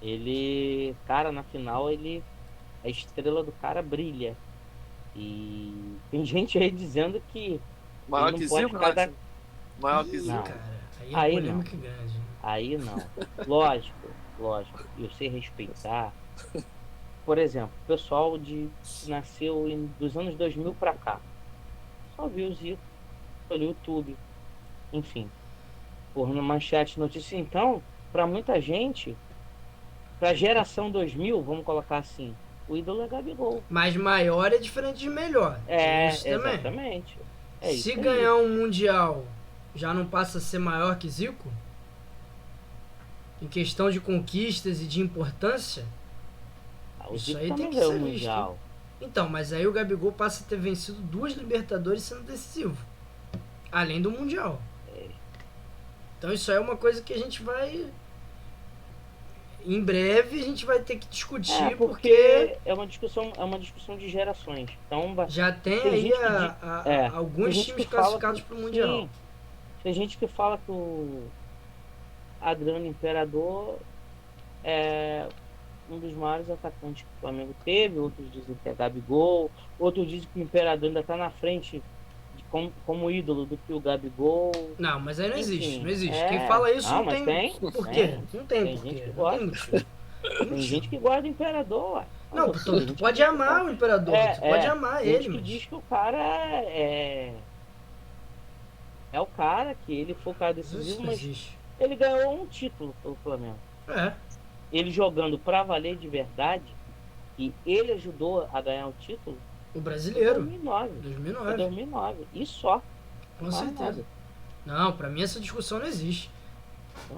Ele, cara, na final, a estrela do cara brilha. E tem gente aí dizendo que... Maior que Zico, né? Maior que Zico, cara. Aí é polêmica grande. Né? Aí não. Lógico. Eu sei respeitar. Por exemplo, o pessoal que nasceu dos anos 2000 pra cá. Só viu o Zico pelo YouTube. Enfim. Por manchete de notícia. Então, pra muita gente, pra geração 2000, vamos colocar assim, o ídolo é Gabigol. Mas maior é diferente de melhor. Isso também. Exatamente. Se ganhar um Mundial, já não passa a ser maior que Zico? Em questão de conquistas e de importância? Isso aí tem que ser visto. Então, mas aí o Gabigol passa a ter vencido 2 Libertadores sendo decisivo. Além do Mundial. Então isso aí é uma coisa que a gente vai... Em breve a gente vai ter que discutir, porque é uma discussão de gerações. Então, já tem aí alguns times classificados para o Mundial. Sim, tem gente que fala que o Adriano Imperador é um dos maiores atacantes que o Flamengo teve, outros dizem que é Gabigol, outros dizem que o Imperador ainda está na frente como ídolo do que o Gabigol. Não, mas aí não existe, não existe. Quem fala isso não tem por quê. Não tem por gente quê. Que gosta. Tem gente que gosta do Imperador. Não, tu pode amar o Imperador, tu pode amar ele, mas... diz que o cara é o cara, que ele foi o cara decisivo, mas ele ganhou um título pelo Flamengo. Ele jogando pra valer de verdade, e ele ajudou a ganhar o título. O brasileiro. 2009. E só. Com certeza. Não, pra mim essa discussão não existe.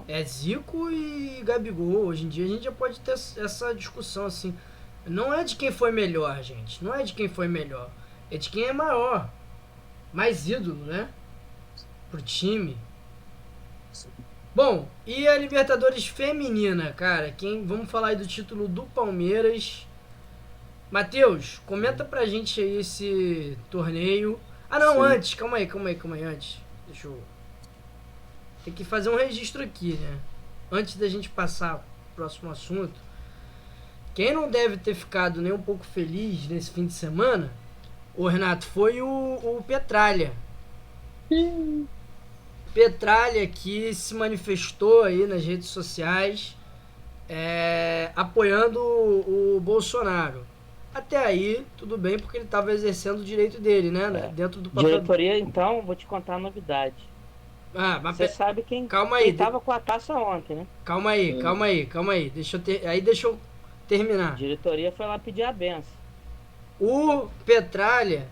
É Zico e Gabigol. Hoje em dia a gente já pode ter essa discussão assim. Não é de quem foi melhor, gente. Não é de quem foi melhor. É de quem é maior. Mais ídolo, né? Pro time. Bom, e a Libertadores feminina, cara? Vamos falar aí do título do Palmeiras. Matheus, comenta pra gente aí esse torneio. Ah, não, Sim. antes, calma aí, antes. Deixa eu... Tem que fazer um registro aqui, né? Antes da gente passar pro próximo assunto. Quem não deve ter ficado nem um pouco feliz nesse fim de semana, ô Renato, foi o Petralha. Petralha que se manifestou aí nas redes sociais apoiando o Bolsonaro. Até aí, tudo bem, porque ele estava exercendo o direito dele, né? Dentro do papel. Diretoria, então, vou te contar a novidade. Ah, mas Você sabe calma aí, quem tava com a taça ontem, né? calma aí. Deixa eu terminar. Diretoria foi lá pedir a benção. O Petralha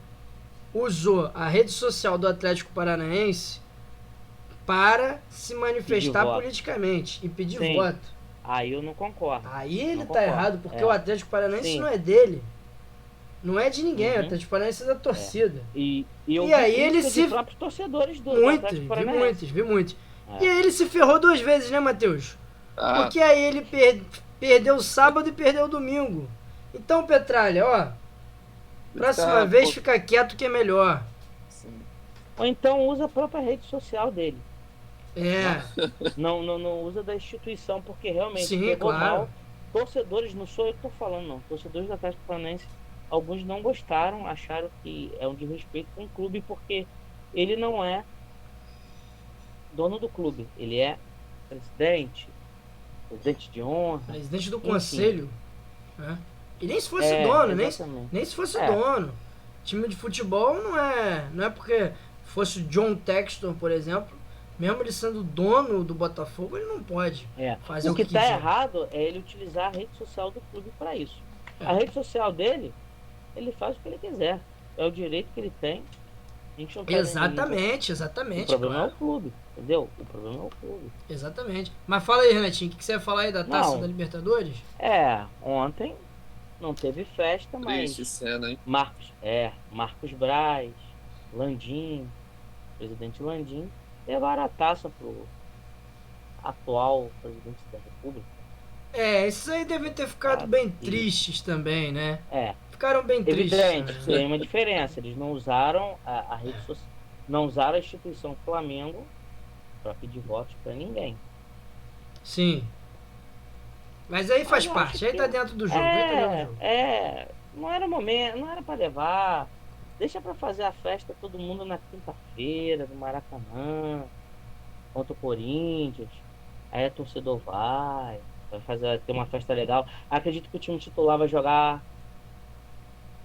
usou a rede social do Atlético Paranaense para se manifestar politicamente e pedir Sim. voto. Aí eu não concordo. Aí ele Não tá concordo. errado, porque o Atlético Paranaense Sim. não é dele. Não é de ninguém, o Uhum. Atlético Paranaense é da torcida. E eu E aí vi ele dos próprios torcedores do Muitos, Atlético Paranaense. vi muitos. E aí ele se ferrou 2 vezes, né, Matheus? Ah, Porque aí ele perdeu o sábado e perdeu o domingo. Então, Petralha, ó, próxima vez fica quieto que é melhor. sim. Ou então usa a própria rede social dele. É, Não usa da instituição, porque realmente sim, pegou claro. mal. Torcedores, não sou eu que tô falando, não. Torcedores do Atlético Paranaense, alguns não gostaram, acharam que é um desrespeito com o clube, porque ele não é dono do clube. Ele é presidente de honra. Presidente do Enfim. conselho. Né? E nem se fosse dono, nem se fosse dono. Time de futebol não é porque fosse o John Textor, por exemplo, mesmo ele sendo dono do Botafogo, ele não pode fazer o que tá quiser. errado é ele utilizar a rede social do clube para isso. A rede social dele, ele faz o que ele quiser. É o direito que ele tem. A gente não tá Exatamente. O problema é o clube, entendeu? O problema é o clube. Exatamente. Mas fala aí, Renatinho, o que você ia falar aí da taça da Libertadores? Ontem não teve festa, mas Triste cena, hein? Marcos Braz, Landim, presidente Landim, levaram a taça pro atual presidente da República. Esses aí devem ter ficado bem tristes também, né? Ficaram bem Evidente, tristes. tem uma diferença. Eles não usaram a rede social, não usaram a instituição Flamengo para pedir votos para ninguém. Sim. Mas aí faz parte, aí tá dentro do jogo, não era momento, não era para levar. Deixa para fazer a festa todo mundo na quinta-feira, no Maracanã, contra o Corinthians. Aí a torcedor vai ter uma festa legal. Acredito que o time titular vai jogar,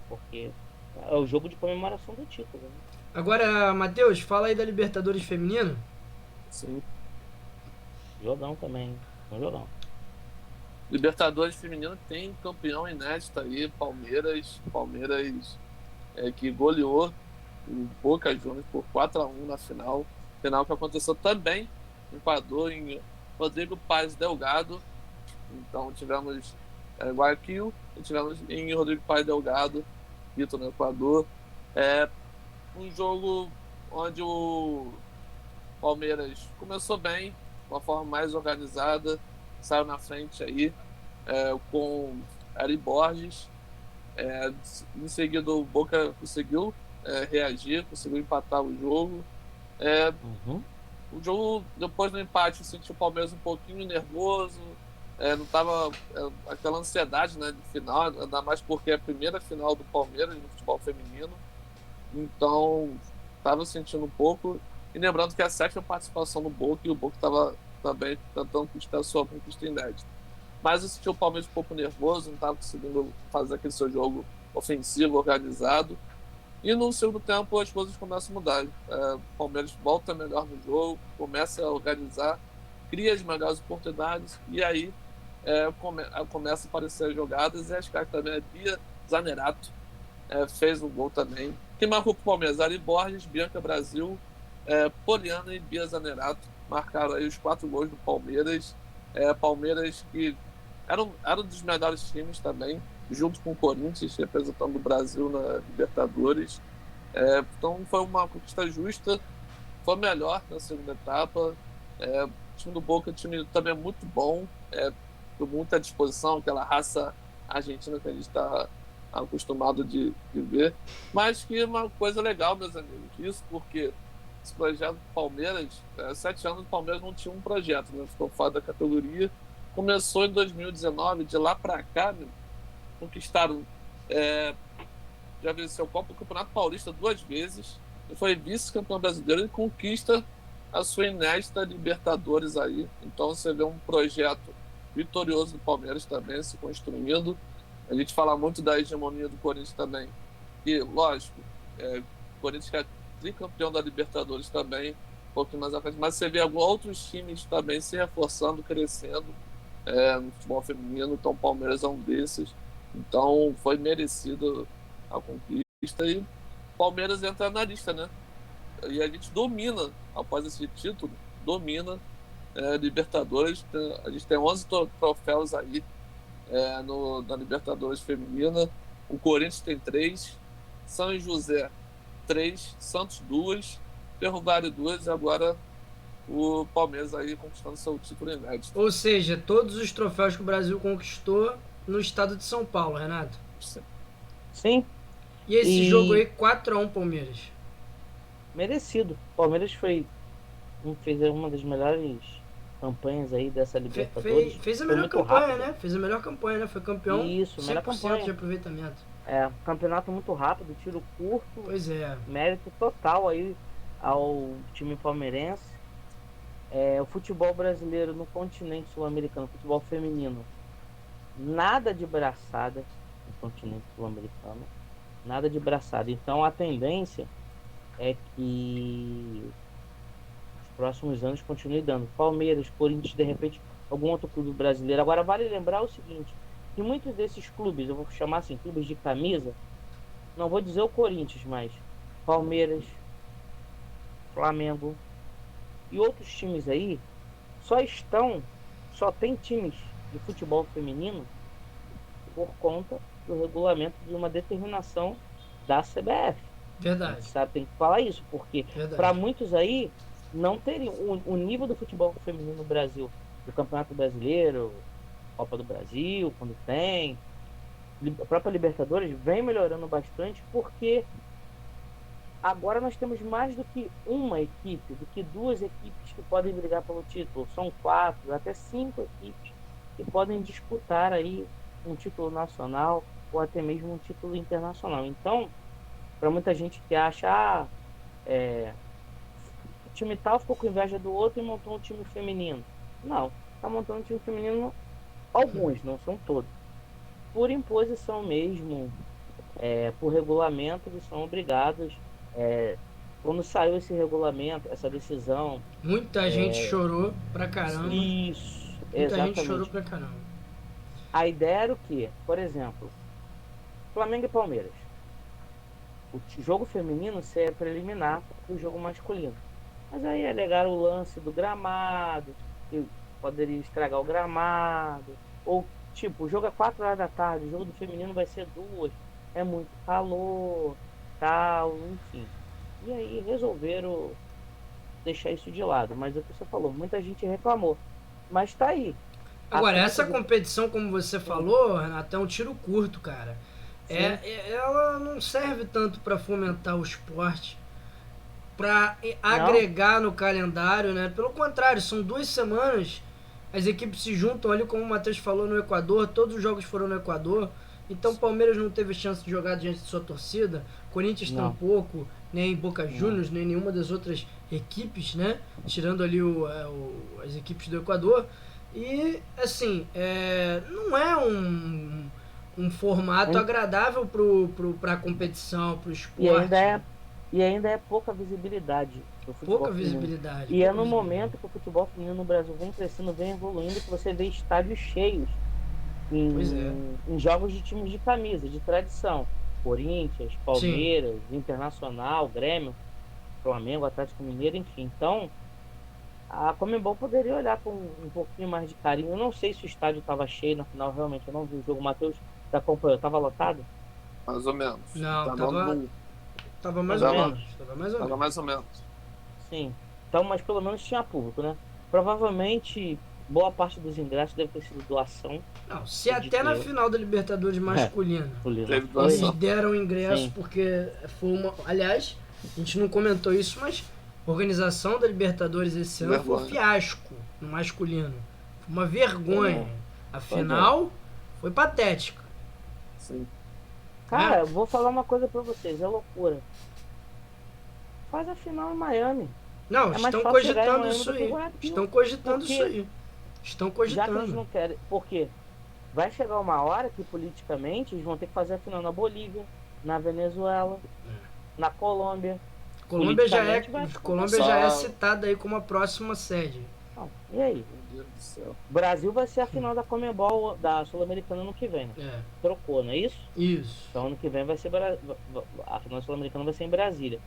porque é o jogo de comemoração do título. Né? Agora, Matheus, fala aí da Libertadores feminina. Sim. Jogão também, um jogão. Libertadores feminino tem campeão inédito aí, Palmeiras que goleou o Boca Juniors por 4-1 na final que aconteceu também em Equador, em Rodrigo Paz Delgado. Então tivemos Guayaquil e tivemos em Rodrigo Paz Delgado, Quito, no Equador. Um jogo onde o Palmeiras começou bem, de uma forma mais organizada, saiu na frente aí com Ari Borges. Em seguida o Boca conseguiu reagir, conseguiu empatar o jogo. O jogo, depois do empate, eu senti o Palmeiras um pouquinho nervoso, não tava aquela ansiedade, né, de final, ainda mais porque é a primeira final do Palmeiras no futebol feminino, então estava sentindo um pouco, e lembrando que é a 7ª participação do Boca, e o Boca estava também tentando conquistar a sua conquista inédita. Mas eu senti o Palmeiras um pouco nervoso, não estava conseguindo fazer aquele seu jogo ofensivo, organizado. E no segundo tempo as coisas começam a mudar. O Palmeiras volta melhor no jogo, começa a organizar, cria as melhores oportunidades, e aí começa a aparecer as jogadas, e acho que também a Bia Zanerato fez um gol também. Quem marcou para o Palmeiras? Ari Borges, Bianca Brasil, Poliana e Bia Zanerato marcaram aí os 4 gols do Palmeiras. Palmeiras que era um dos melhores times também, junto com o Corinthians, representando o Brasil na Libertadores. Então foi uma conquista justa, foi melhor na segunda etapa. O time do Boca é um time também muito bom, com muita disposição, aquela raça argentina que a gente está acostumado de ver. Mas que é uma coisa legal, meus amigos. Isso porque esse projeto do Palmeiras, 7 anos o Palmeiras não tinha um projeto, né? Ficou fora da categoria. Começou em 2019, de lá para cá, né? Conquistaram. Já venceu o Campeonato Paulista 2 vezes, e foi vice-campeão brasileiro e conquista a sua inédita Libertadores aí. Então você vê um projeto vitorioso do Palmeiras também se construindo. A gente fala muito da hegemonia do Corinthians também. E, lógico, o Corinthians que é tricampeão da Libertadores também, um pouquinho mais à frente, mas você vê outros times também se reforçando, crescendo no futebol feminino. Então o Palmeiras é um desses. Então foi merecido a conquista e o Palmeiras entra na lista, né? E a gente domina, após esse título, domina Libertadores. A gente tem 11 troféus aí na Libertadores feminina. O Corinthians tem 3, São José 3, Santos 2, Ferroviário 2 e agora o Palmeiras aí conquistando seu título inédito. Ou seja, todos os troféus que o Brasil conquistou no estado de São Paulo, Renato. Sim. E esse jogo aí, 4-1 Palmeiras. Merecido. O Palmeiras fez uma das melhores campanhas aí dessa Libertadores. Fez a melhor campanha, né? Fez a melhor campanha, né? Foi campeão. Isso, melhor campanha de aproveitamento. Campeonato muito rápido, tiro curto. Pois é. Mérito total aí ao time palmeirense. O futebol brasileiro no continente sul-americano, futebol feminino, nada de braçada no continente sul-americano. Nada de braçada. Então a tendência é que os próximos anos continue dando. Palmeiras, Corinthians, de repente, algum outro clube brasileiro. Agora vale lembrar o seguinte, que muitos desses clubes, eu vou chamar assim, clubes de camisa, não vou dizer o Corinthians, mas Palmeiras, Flamengo e outros times aí, só tem times de futebol feminino por conta do regulamento de uma determinação da CBF. Verdade. Sabe, tem que falar isso, porque para muitos aí não terem o nível do futebol feminino no Brasil, do Campeonato Brasileiro, Copa do Brasil, quando tem, a própria Libertadores vem melhorando bastante, porque agora nós temos mais do que uma equipe, do que 2 equipes que podem brigar pelo título. São 4, até 5 equipes que podem disputar aí um título nacional ou até mesmo um título internacional. Então, para muita gente que acha o time tal ficou com inveja do outro e montou um time feminino. Não, está montando um time feminino, alguns, não são todos. Por imposição mesmo, por regulamento, eles são obrigados. Quando saiu esse regulamento, essa decisão... Muita gente chorou pra caramba. Isso, Muita exatamente. gente chorou pra caramba. A ideia era o quê? Por exemplo, Flamengo e Palmeiras. O jogo feminino seria preliminar do jogo masculino. Mas aí alegaram o lance do gramado, que poderia estragar o gramado. Ou, tipo, o jogo é 4 horas da tarde, o jogo do feminino vai ser 2. É muito calor, tal, enfim. E aí resolveram deixar isso de lado. Mas é o que você falou, muita gente reclamou. Mas tá aí. Agora, essa competição, como você falou, Renato, é um tiro curto, cara. Ela não serve tanto para fomentar o esporte, para agregar no calendário, né? Pelo contrário, são 2 semanas, as equipes se juntam ali, como o Matheus falou, no Equador, todos os jogos foram no Equador, então o Palmeiras não teve chance de jogar diante de sua torcida, Corinthians tampouco, nem Boca Juniors, nem nenhuma das outras equipes, né? Tirando ali as equipes do Equador. E, assim, não é um formato agradável para a competição, para o esporte. E ainda é pouca visibilidade do futebol Pouca feminino. visibilidade. E é no momento que o futebol feminino no Brasil vem crescendo, vem evoluindo, que você vê estádios cheios em jogos de times de camisa, de tradição. Corinthians, Palmeiras, Sim. Internacional, Grêmio, Flamengo, Atlético Mineiro, enfim. Então, a Conmebol poderia olhar com um pouquinho mais de carinho. Eu não sei se o estádio estava cheio na final, realmente. Eu não vi o jogo. O Matheus acompanhou. Estava lotado? Mais ou menos. Não, tava mais ou menos. Tava mais ou menos. Sim. Então, mas pelo menos tinha público, né? Provavelmente, boa parte dos ingressos deve ter sido doação Não, se de até na dinheiro. final da Libertadores masculina Colina Teve foi. eles doação. deram ingresso Sim. porque foi uma. Aliás, a gente não comentou isso, mas a organização da Libertadores esse ano foi um Vergonha. fiasco no masculino. Foi uma vergonha. A Pois é. final foi patética. Sim. Cara, eu vou falar uma coisa pra vocês, é loucura. Faz a final em Miami. Não, É mais estão fácil chegar em cogitando Miami isso do que em aí. Guayaquil. Estão cogitando Porque isso aí. Estão já que eles cogitando. não querem. Porque vai chegar uma hora que politicamente eles vão ter que fazer a final na Bolívia, na Venezuela, na Colômbia. Colômbia já é, Politicamente vai Colômbia já é Só- citada aí como a próxima sede. Não, e aí? Meu Deus do céu. O Brasil vai ser a final da Conmebol, da Sul-Americana ano que vem, né? É, Trocou, não é isso? isso. Então ano que vem vai ser a final da Sul-Americana vai ser em Brasília.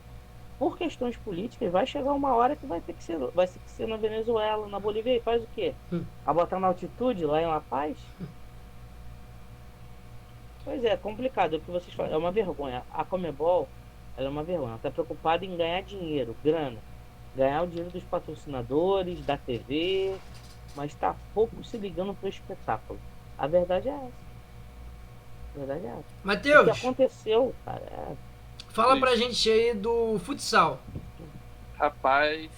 Por questões políticas, vai chegar uma hora que vai ter que ser na Venezuela, na Bolívia, e faz o quê? A botar na altitude lá em La Paz? Pois é, complicado, é o que vocês falam, é uma vergonha. A Conmebol, ela é uma vergonha, ela está preocupada em ganhar dinheiro, grana, ganhar o dinheiro dos patrocinadores, da TV, mas está pouco se ligando para o espetáculo. A verdade é essa. A verdade é essa. O que Matheus, aconteceu, cara, fala pra gente aí do futsal. Rapaz,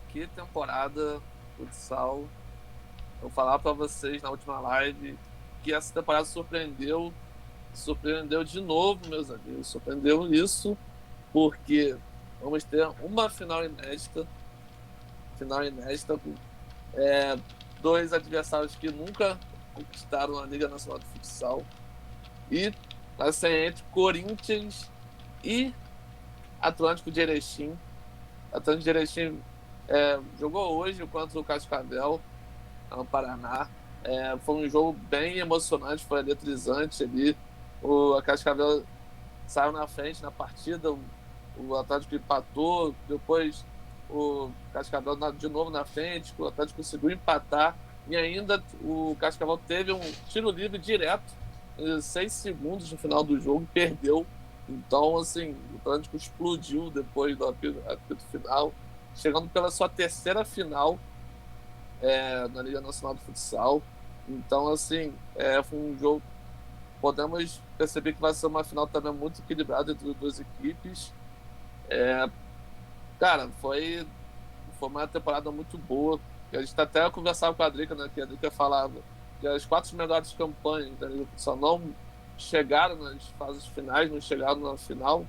que temporada futsal. Eu vou falar pra vocês na última live que essa temporada surpreendeu de novo, meus amigos. Surpreendeu isso porque vamos ter uma final inédita com dois adversários que nunca conquistaram a Liga Nacional de Futsal e vai ser entre Corinthians e Atlântico de Erechim. Atlântico de Erechim jogou hoje contra o Cascavel no Paraná. Foi um jogo bem emocionante, foi eletrizante ali. A Cascavel saiu na frente na partida, o Atlético empatou, depois o Cascavel de novo na frente, o Atlético conseguiu empatar e ainda o Cascavel teve um tiro livre direto em 6 segundos no final do jogo e perdeu. Então, assim, o Atlético explodiu depois do apito final, chegando pela sua terceira final na Liga Nacional de Futsal. Então, assim, foi um jogo. Podemos perceber que vai ser uma final também muito equilibrada entre as duas equipes. Cara, foi uma temporada muito boa. A gente até conversava com a Drica, né? Que a Drica falava que as 4 melhores campanhas da Liga Futsal não chegaram nas fases finais, não chegaram na final,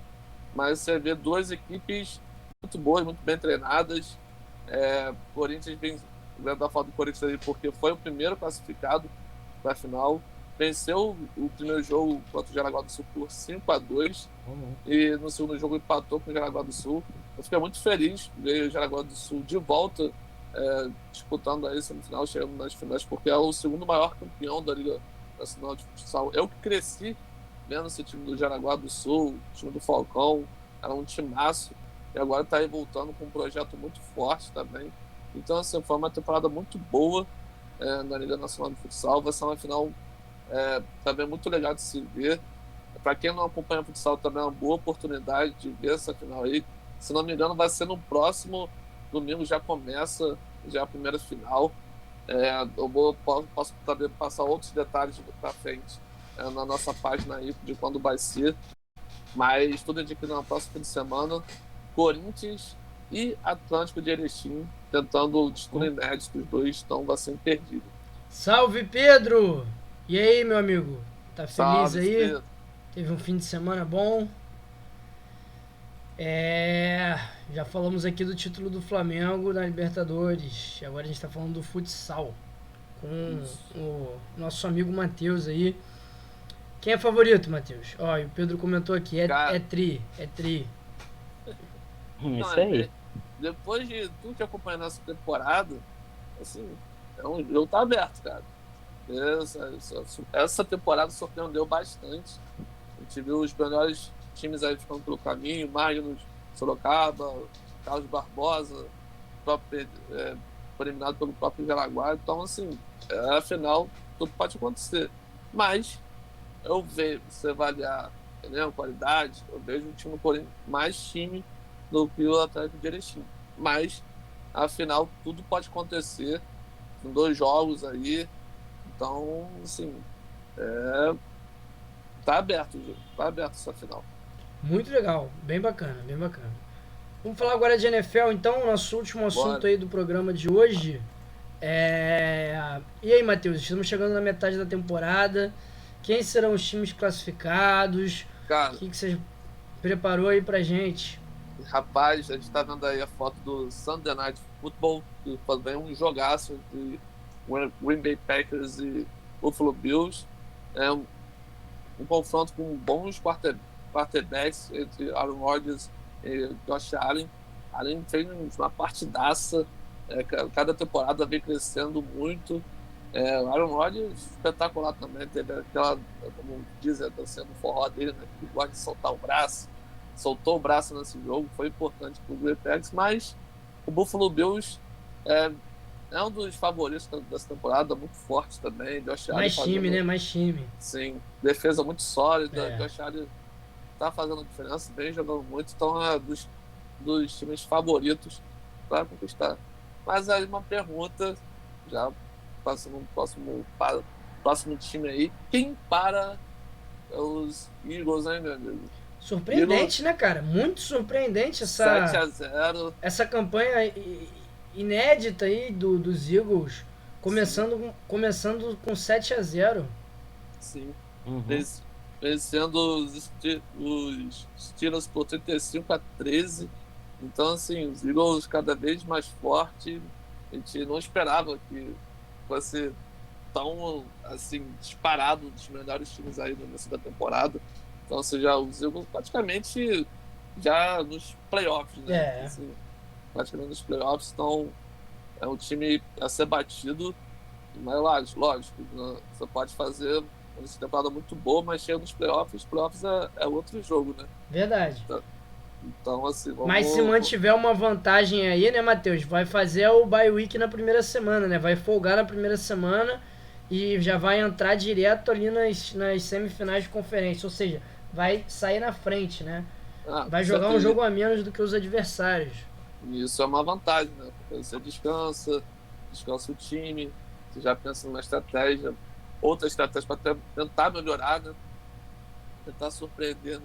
mas você vê duas equipes muito boas, muito bem treinadas. Corinthians vem da falta do Corinthians aí porque foi o primeiro classificado para a final, venceu o primeiro jogo contra o Jaraguá do Sul por 5-2 e no segundo jogo empatou com o Jaraguá do Sul. Eu fiquei muito feliz de ver o Jaraguá do Sul de volta disputando aí semifinal, chegando nas finais, porque é o segundo maior campeão da Liga Nacional de Futsal. Eu que cresci vendo esse time do Jaraguá do Sul, o time do Falcão, era um timaço, e agora está aí voltando com um projeto muito forte também. Então, assim, foi uma temporada muito boa na Liga Nacional de Futsal. Vai ser uma final também muito legal de se ver. Para quem não acompanha futsal, também é uma boa oportunidade de ver essa final aí. Se não me engano, vai ser no próximo domingo, já começa já a primeira final. Posso também passar outros detalhes para frente na nossa página aí de quando vai ser. Mas tudo indica que no próximo fim de semana, Corinthians e Atlântico de Erechim tentando o título inédito, os dois, então vai ser imperdível. Salve, Pedro! E aí, meu amigo? Tá feliz Salve, aí? Pedro. Teve um fim de semana bom? Já falamos aqui do título do Flamengo na Libertadores. Agora a gente tá falando do futsal. Com o nosso amigo Matheus aí. Quem é favorito, Matheus? Ó, e o Pedro comentou aqui, Cara. é tri. Isso aí. Depois de tudo que acompanhou nessa temporada, assim, o jogo tá aberto, cara. Essa temporada surpreendeu bastante. A gente viu os melhores times aí ficando pelo caminho, Magnus, Sorocaba, Carlos Barbosa, foi eliminado pelo próprio Jaraguá. Então, assim, afinal, tudo pode acontecer. Mas, você avaliar, entendeu? Qualidade, eu vejo o time do Corinthians mais time do que o Atlético de Erechim. Mas afinal, tudo pode acontecer em 2 jogos aí. Então, assim, tá aberto o jogo, tá aberto essa final. Muito legal, bem bacana, bem bacana. Vamos falar agora de NFL, então, nosso último assunto Bora. aí do programa de hoje. E aí, Matheus, estamos chegando na metade da temporada. Quem serão os times classificados? O Cara, que você preparou aí pra gente? rapaz, a gente tá vendo aí a foto do Sunday Night Football, que também um jogaço de Green Bay Packers e Buffalo Bills. É um confronto com bons quarterbacks entre Aaron Rodgers e Josh Allen. Allen fez uma partidaça, cada temporada vem crescendo muito. O Aaron Rodgers espetacular também, teve aquela, como dizem, sendo forró dele, né, que gosta de soltar o braço. Soltou o braço nesse jogo, foi importante para o Green Packers, mas o Buffalo Bills é um dos favoritos dessa temporada, muito forte também. Josh Allen Mais time, fazendo, né? Mais time. sim, defesa muito sólida. É. Josh Allen tá fazendo diferença, vem jogando muito, então é dos times favoritos para conquistar. Mas aí uma pergunta, já passando no próximo time aí, quem para os Eagles, hein, meu amigo? Surpreendente, né, cara? Muito surpreendente 7-0. essa campanha inédita aí dos Eagles. Sim, Começando com 7-0. sim. Uhum. Vencendo os Steelers por 35-13. Então, assim, os Eagles cada vez mais forte. A gente não esperava que fosse tão, assim, disparado dos melhores times aí no início da temporada. Então, ou seja, os Eagles praticamente já nos playoffs, né? É, Assim, praticamente nos playoffs. Então, é um time a ser batido. Mas, lógico, né? Você pode fazer uma temporada muito boa, mas chega nos playoffs. Os playoffs é outro jogo, né? verdade. Então, assim, vamos... Mas se mantiver uma vantagem aí, né, Matheus? Vai fazer o bye week na primeira semana, né? Vai folgar na primeira semana e já vai entrar direto ali nas semifinais de conferência. Ou seja, vai sair na frente, né? Vai jogar um jogo a menos do que os adversários. Isso é uma vantagem, né? Porque você descansa o time, você já pensa numa estratégia, outra estratégia para tentar melhorar, né? Tentar surpreender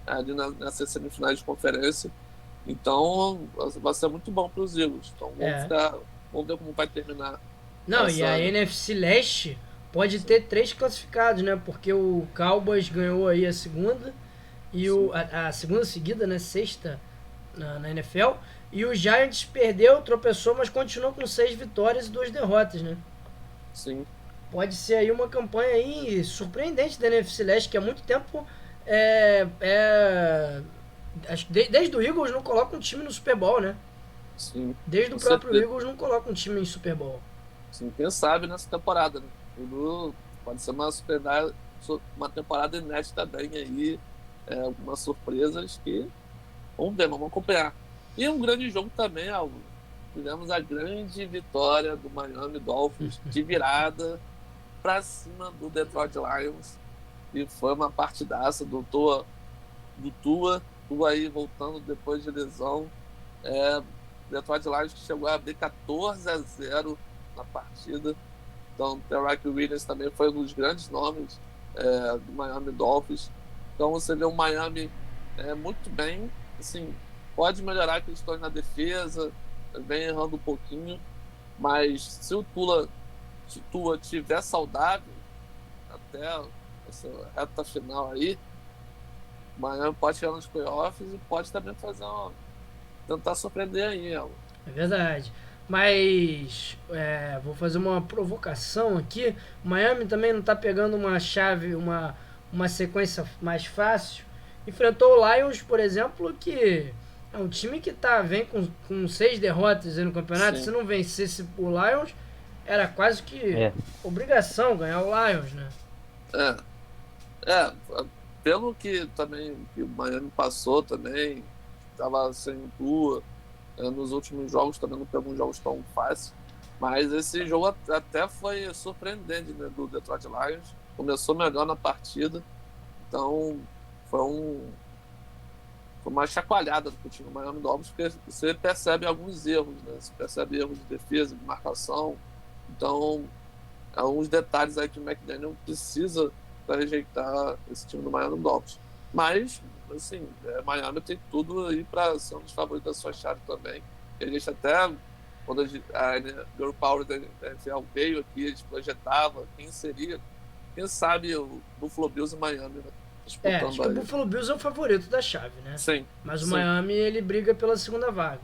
ali nessas semifinais de conferência. Então, vai ser muito bom para os Eagles. Então, vamos ver como vai terminar Não, e a essa... NFC Leste pode ter 3 classificados, né? Porque o Cowboys ganhou aí a segunda e a segunda seguida, né? Sexta na NFL. E o Giants perdeu, tropeçou, mas continuou com 6 vitórias e 2 derrotas, né? Sim. Pode ser aí uma campanha aí surpreendente da NFC Leste, que há muito tempo acho que desde o Eagles não coloca um time no Super Bowl, né? Sim, Desde o com próprio certeza. Eagles não coloca um time em Super Bowl. Sim, quem sabe nessa temporada, né? Tudo pode ser uma temporada inédita bem aí, algumas surpresas que vamos ver, vamos acompanhar. E um grande jogo também, Alvo. Tivemos a grande vitória do Miami Dolphins de virada para cima do Detroit Lions, e foi uma partidaça do Tua aí voltando depois de lesão. Detroit Lions que chegou a abrir 14-0 na partida. Então, o Tyreke Williams também foi um dos grandes nomes do Miami Dolphins. Então, você vê o Miami muito bem. Assim, pode melhorar a questão na defesa, vem errando um pouquinho, mas se o Tua estiver saudável até essa reta final aí, o Miami pode chegar nos playoffs e pode também tentar surpreender aí. É verdade. Mas vou fazer uma provocação aqui. O Miami também não está pegando uma chave, uma sequência mais fácil. Enfrentou o Lions, por exemplo, que é um time que vem com 6 derrotas aí no campeonato. Sim. Se não vencesse o Lions, era quase que obrigação ganhar o Lions, né? Pelo que também que o Miami passou também, estava sem Tua, nos últimos jogos também não pegou jogos tão fáceis, mas esse jogo até foi surpreendente, né, do Detroit Lions. Começou melhor na partida, então foi foi uma chacoalhada pro time do Miami Dolphins, porque você percebe alguns erros, né? Você percebe erros de defesa, de marcação. Então, alguns detalhes aí que o McDaniel precisa para rejeitar esse time do Miami Dolphins. Mas, assim, Miami tem tudo aí para ser um dos favoritos da sua chave também. E a gente até, quando a Girl Power da NFL veio aqui, a gente projetava quem seria, quem sabe o Buffalo Bills e Miami, né? Disputando acho que o Buffalo Bills é o favorito da chave, né? Sim. Mas o sim, Miami, ele briga pela segunda vaga.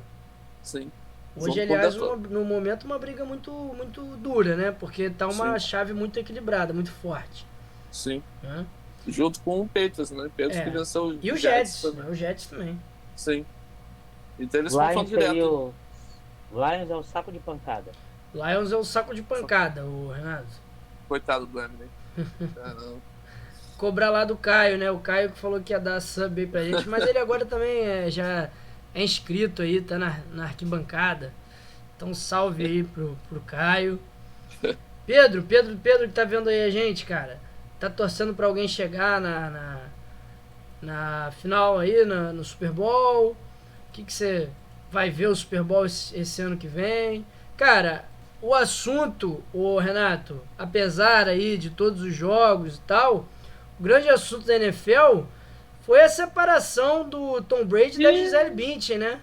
sim. Hoje, aliás, no momento, uma briga muito, muito dura, né? Porque tá uma chave muito equilibrada, muito forte. Sim. Né? Junto com o Patriots, né? Patriots que venceu e o Jets também. O Jets também. Sim. Então eles confrontam direto. Lions é o saco de pancada. Lions é o saco de pancada, o Renato. Coitado do Eminem. Cobrar lá do Caio, né? O Caio que falou que ia dar sub aí pra gente, mas ele agora também já é inscrito aí, tá na arquibancada. Então salve aí pro Caio. Pedro que tá vendo aí a gente, cara. Tá torcendo pra alguém chegar na final aí, no Super Bowl. O que você vai ver o Super Bowl esse ano que vem? Cara, o assunto, o Renato, apesar aí de todos os jogos e tal, o grande assunto da NFL foi a separação do Tom Brady da Gisele Bündchen, né?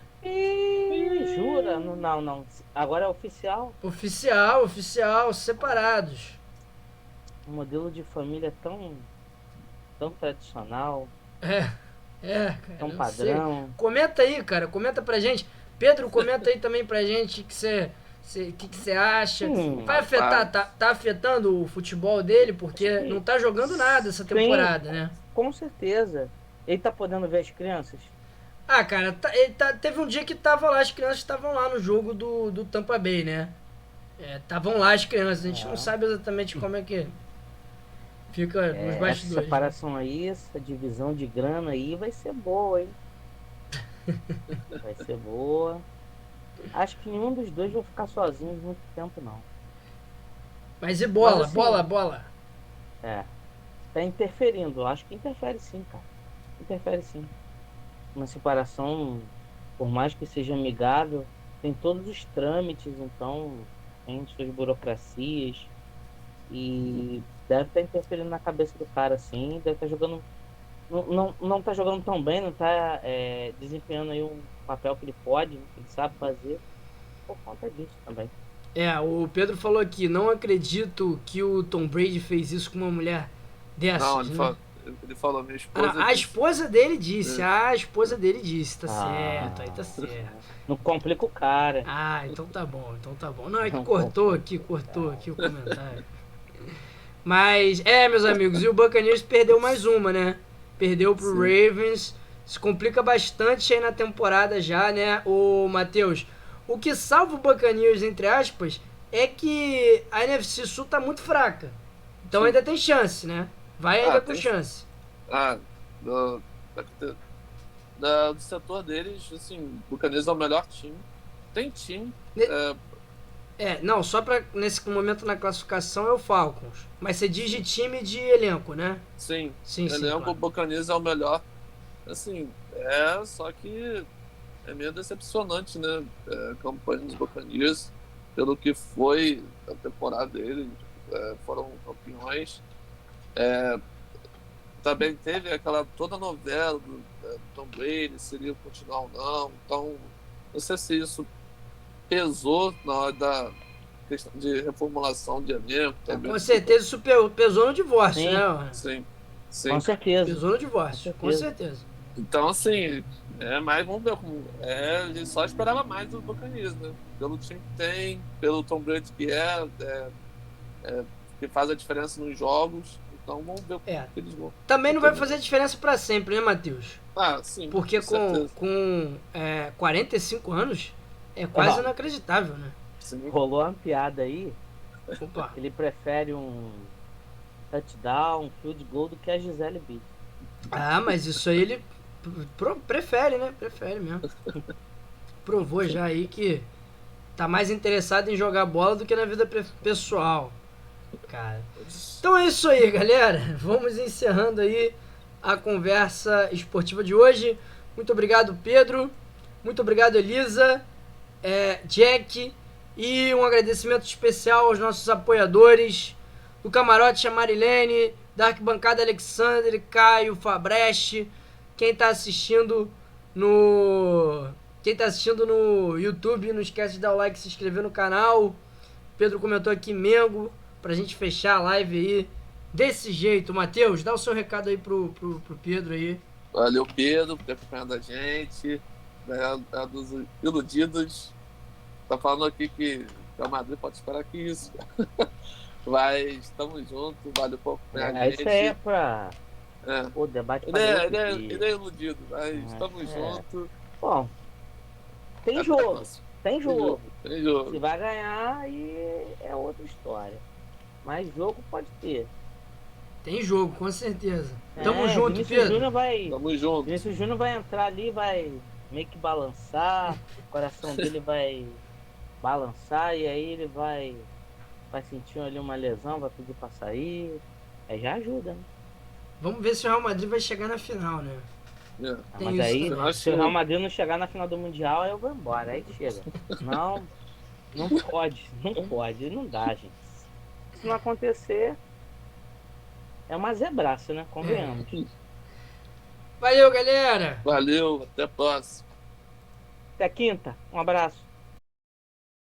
Jura? Não. Agora é oficial. Oficial, separados. Um modelo de família tão tradicional. Cara. Tão padrão. Sei. Comenta aí, cara. Comenta pra gente. Pedro, comenta aí também pra gente o que você acha. Vai afetar, tá afetando o futebol dele? Porque não tá jogando nada essa temporada, né? Com certeza. Ele tá podendo ver as crianças? Ah, cara, teve um dia que tava lá, as crianças estavam lá no jogo do Tampa Bay, né? Estavam lá as crianças, a gente não sabe exatamente como é que fica nos bastidores. Essa separação aí, essa divisão de grana aí vai ser boa, hein? Vai ser boa. Acho que nenhum dos dois vai ficar sozinho muito tempo, não. Mas e bola? Mas, assim, bola? Tá interferindo. Acho que interfere sim, cara. Interfere sim. Uma separação, por mais que seja amigável, tem todos os trâmites, então tem suas burocracias e deve estar interferindo na cabeça do cara, assim, deve estar jogando, não tá jogando tão bem, não tá desempenhando aí um papel que ele pode, que ele sabe fazer, por conta disso também. O Pedro falou aqui, não acredito que o Tom Brady fez isso com uma mulher dessas, não, ele falou, minha esposa... A esposa dele disse, tá certo, aí tá certo. Não complica o cara. Então tá bom. Não, é que cortou aqui o comentário. Mas, meus amigos, e o Buccaneers perdeu mais uma, né? Perdeu pro Ravens, se complica bastante aí na temporada já, né, o Matheus? O que salva o Buccaneers, entre aspas, é que a NFC Sul tá muito fraca. Então ainda tem chance, né? Vai ainda com chance. Do setor deles, assim, o Buccaneers é o melhor time. Tem time. Não, só pra nesse momento na classificação é o Falcons. Mas você diz de time de elenco, né? Sim. Elenco, claro. O Buccaneers é o melhor. Assim, só que é meio decepcionante, né? A campanha dos Buccaneers, pelo que foi a temporada deles, foram campeões. Também teve aquela toda a novela do Tom Brady, se ele ia continuar ou não. Então, não sei se isso pesou na hora da questão de reformulação de elenco. Com certeza isso pesou no divórcio, né? Sim. Com certeza. Pesou no divórcio, com certeza. Então, assim, mas vamos ver como. A gente só esperava mais do Buccaneers, né? Pelo time que tem, pelo Tom Brady que que faz a diferença nos jogos. Então vamos ver o que eles vão. Também não vai fazer diferença pra sempre, né, Matheus? Sim. Porque com 45 anos é quase inacreditável, né? Sim. Rolou uma piada aí. Opa. Ele prefere um touchdown, um field goal do que a Gisele Bündchen. Mas isso aí ele prefere, né? Prefere mesmo. Provou já aí que tá mais interessado em jogar bola do que na vida pessoal. Cara. Então é isso aí, galera. Vamos encerrando aí a conversa esportiva de hoje. Muito obrigado, Pedro. Muito obrigado, Elisa, Jack. E um agradecimento especial aos nossos apoiadores do Camarote, a Marilene, da Arquibancada Alexandre, Caio, Fabreche. Quem tá assistindo no YouTube, não esquece de dar o like e se inscrever no canal. Pedro comentou aqui Mengo, pra gente fechar a live aí desse jeito. Matheus, dá o seu recado aí pro Pedro aí. Valeu, Pedro, por ter acompanhado a gente. É dos iludidos. Tá falando aqui que o Madrid pode esperar que isso. Mas estamos juntos, valeu por acompanhar a gente. Isso aí é pra... O debate ele é iludido, mas estamos juntos. Bom, tem jogo. Tem jogo. Se vai ganhar, aí é outra história. Mas jogo pode ter. Tem jogo, com certeza. Tamo junto, Vinícius Pedro. Tamo junto. Vinícius Júnior vai entrar ali, vai meio que balançar, o coração dele vai balançar e aí ele vai sentir ali uma lesão, vai pedir pra sair. Aí já ajuda, né? Vamos ver se o Real Madrid vai chegar na final, né? Mas aí, se o Real Madrid não chegar na final do Mundial, eu vou embora. Aí chega. Não pode, não dá, gente. Se não acontecer, é uma zebraça, né? Convenhamos. Valeu, galera! Valeu, até a próxima. Até quinta. Um abraço.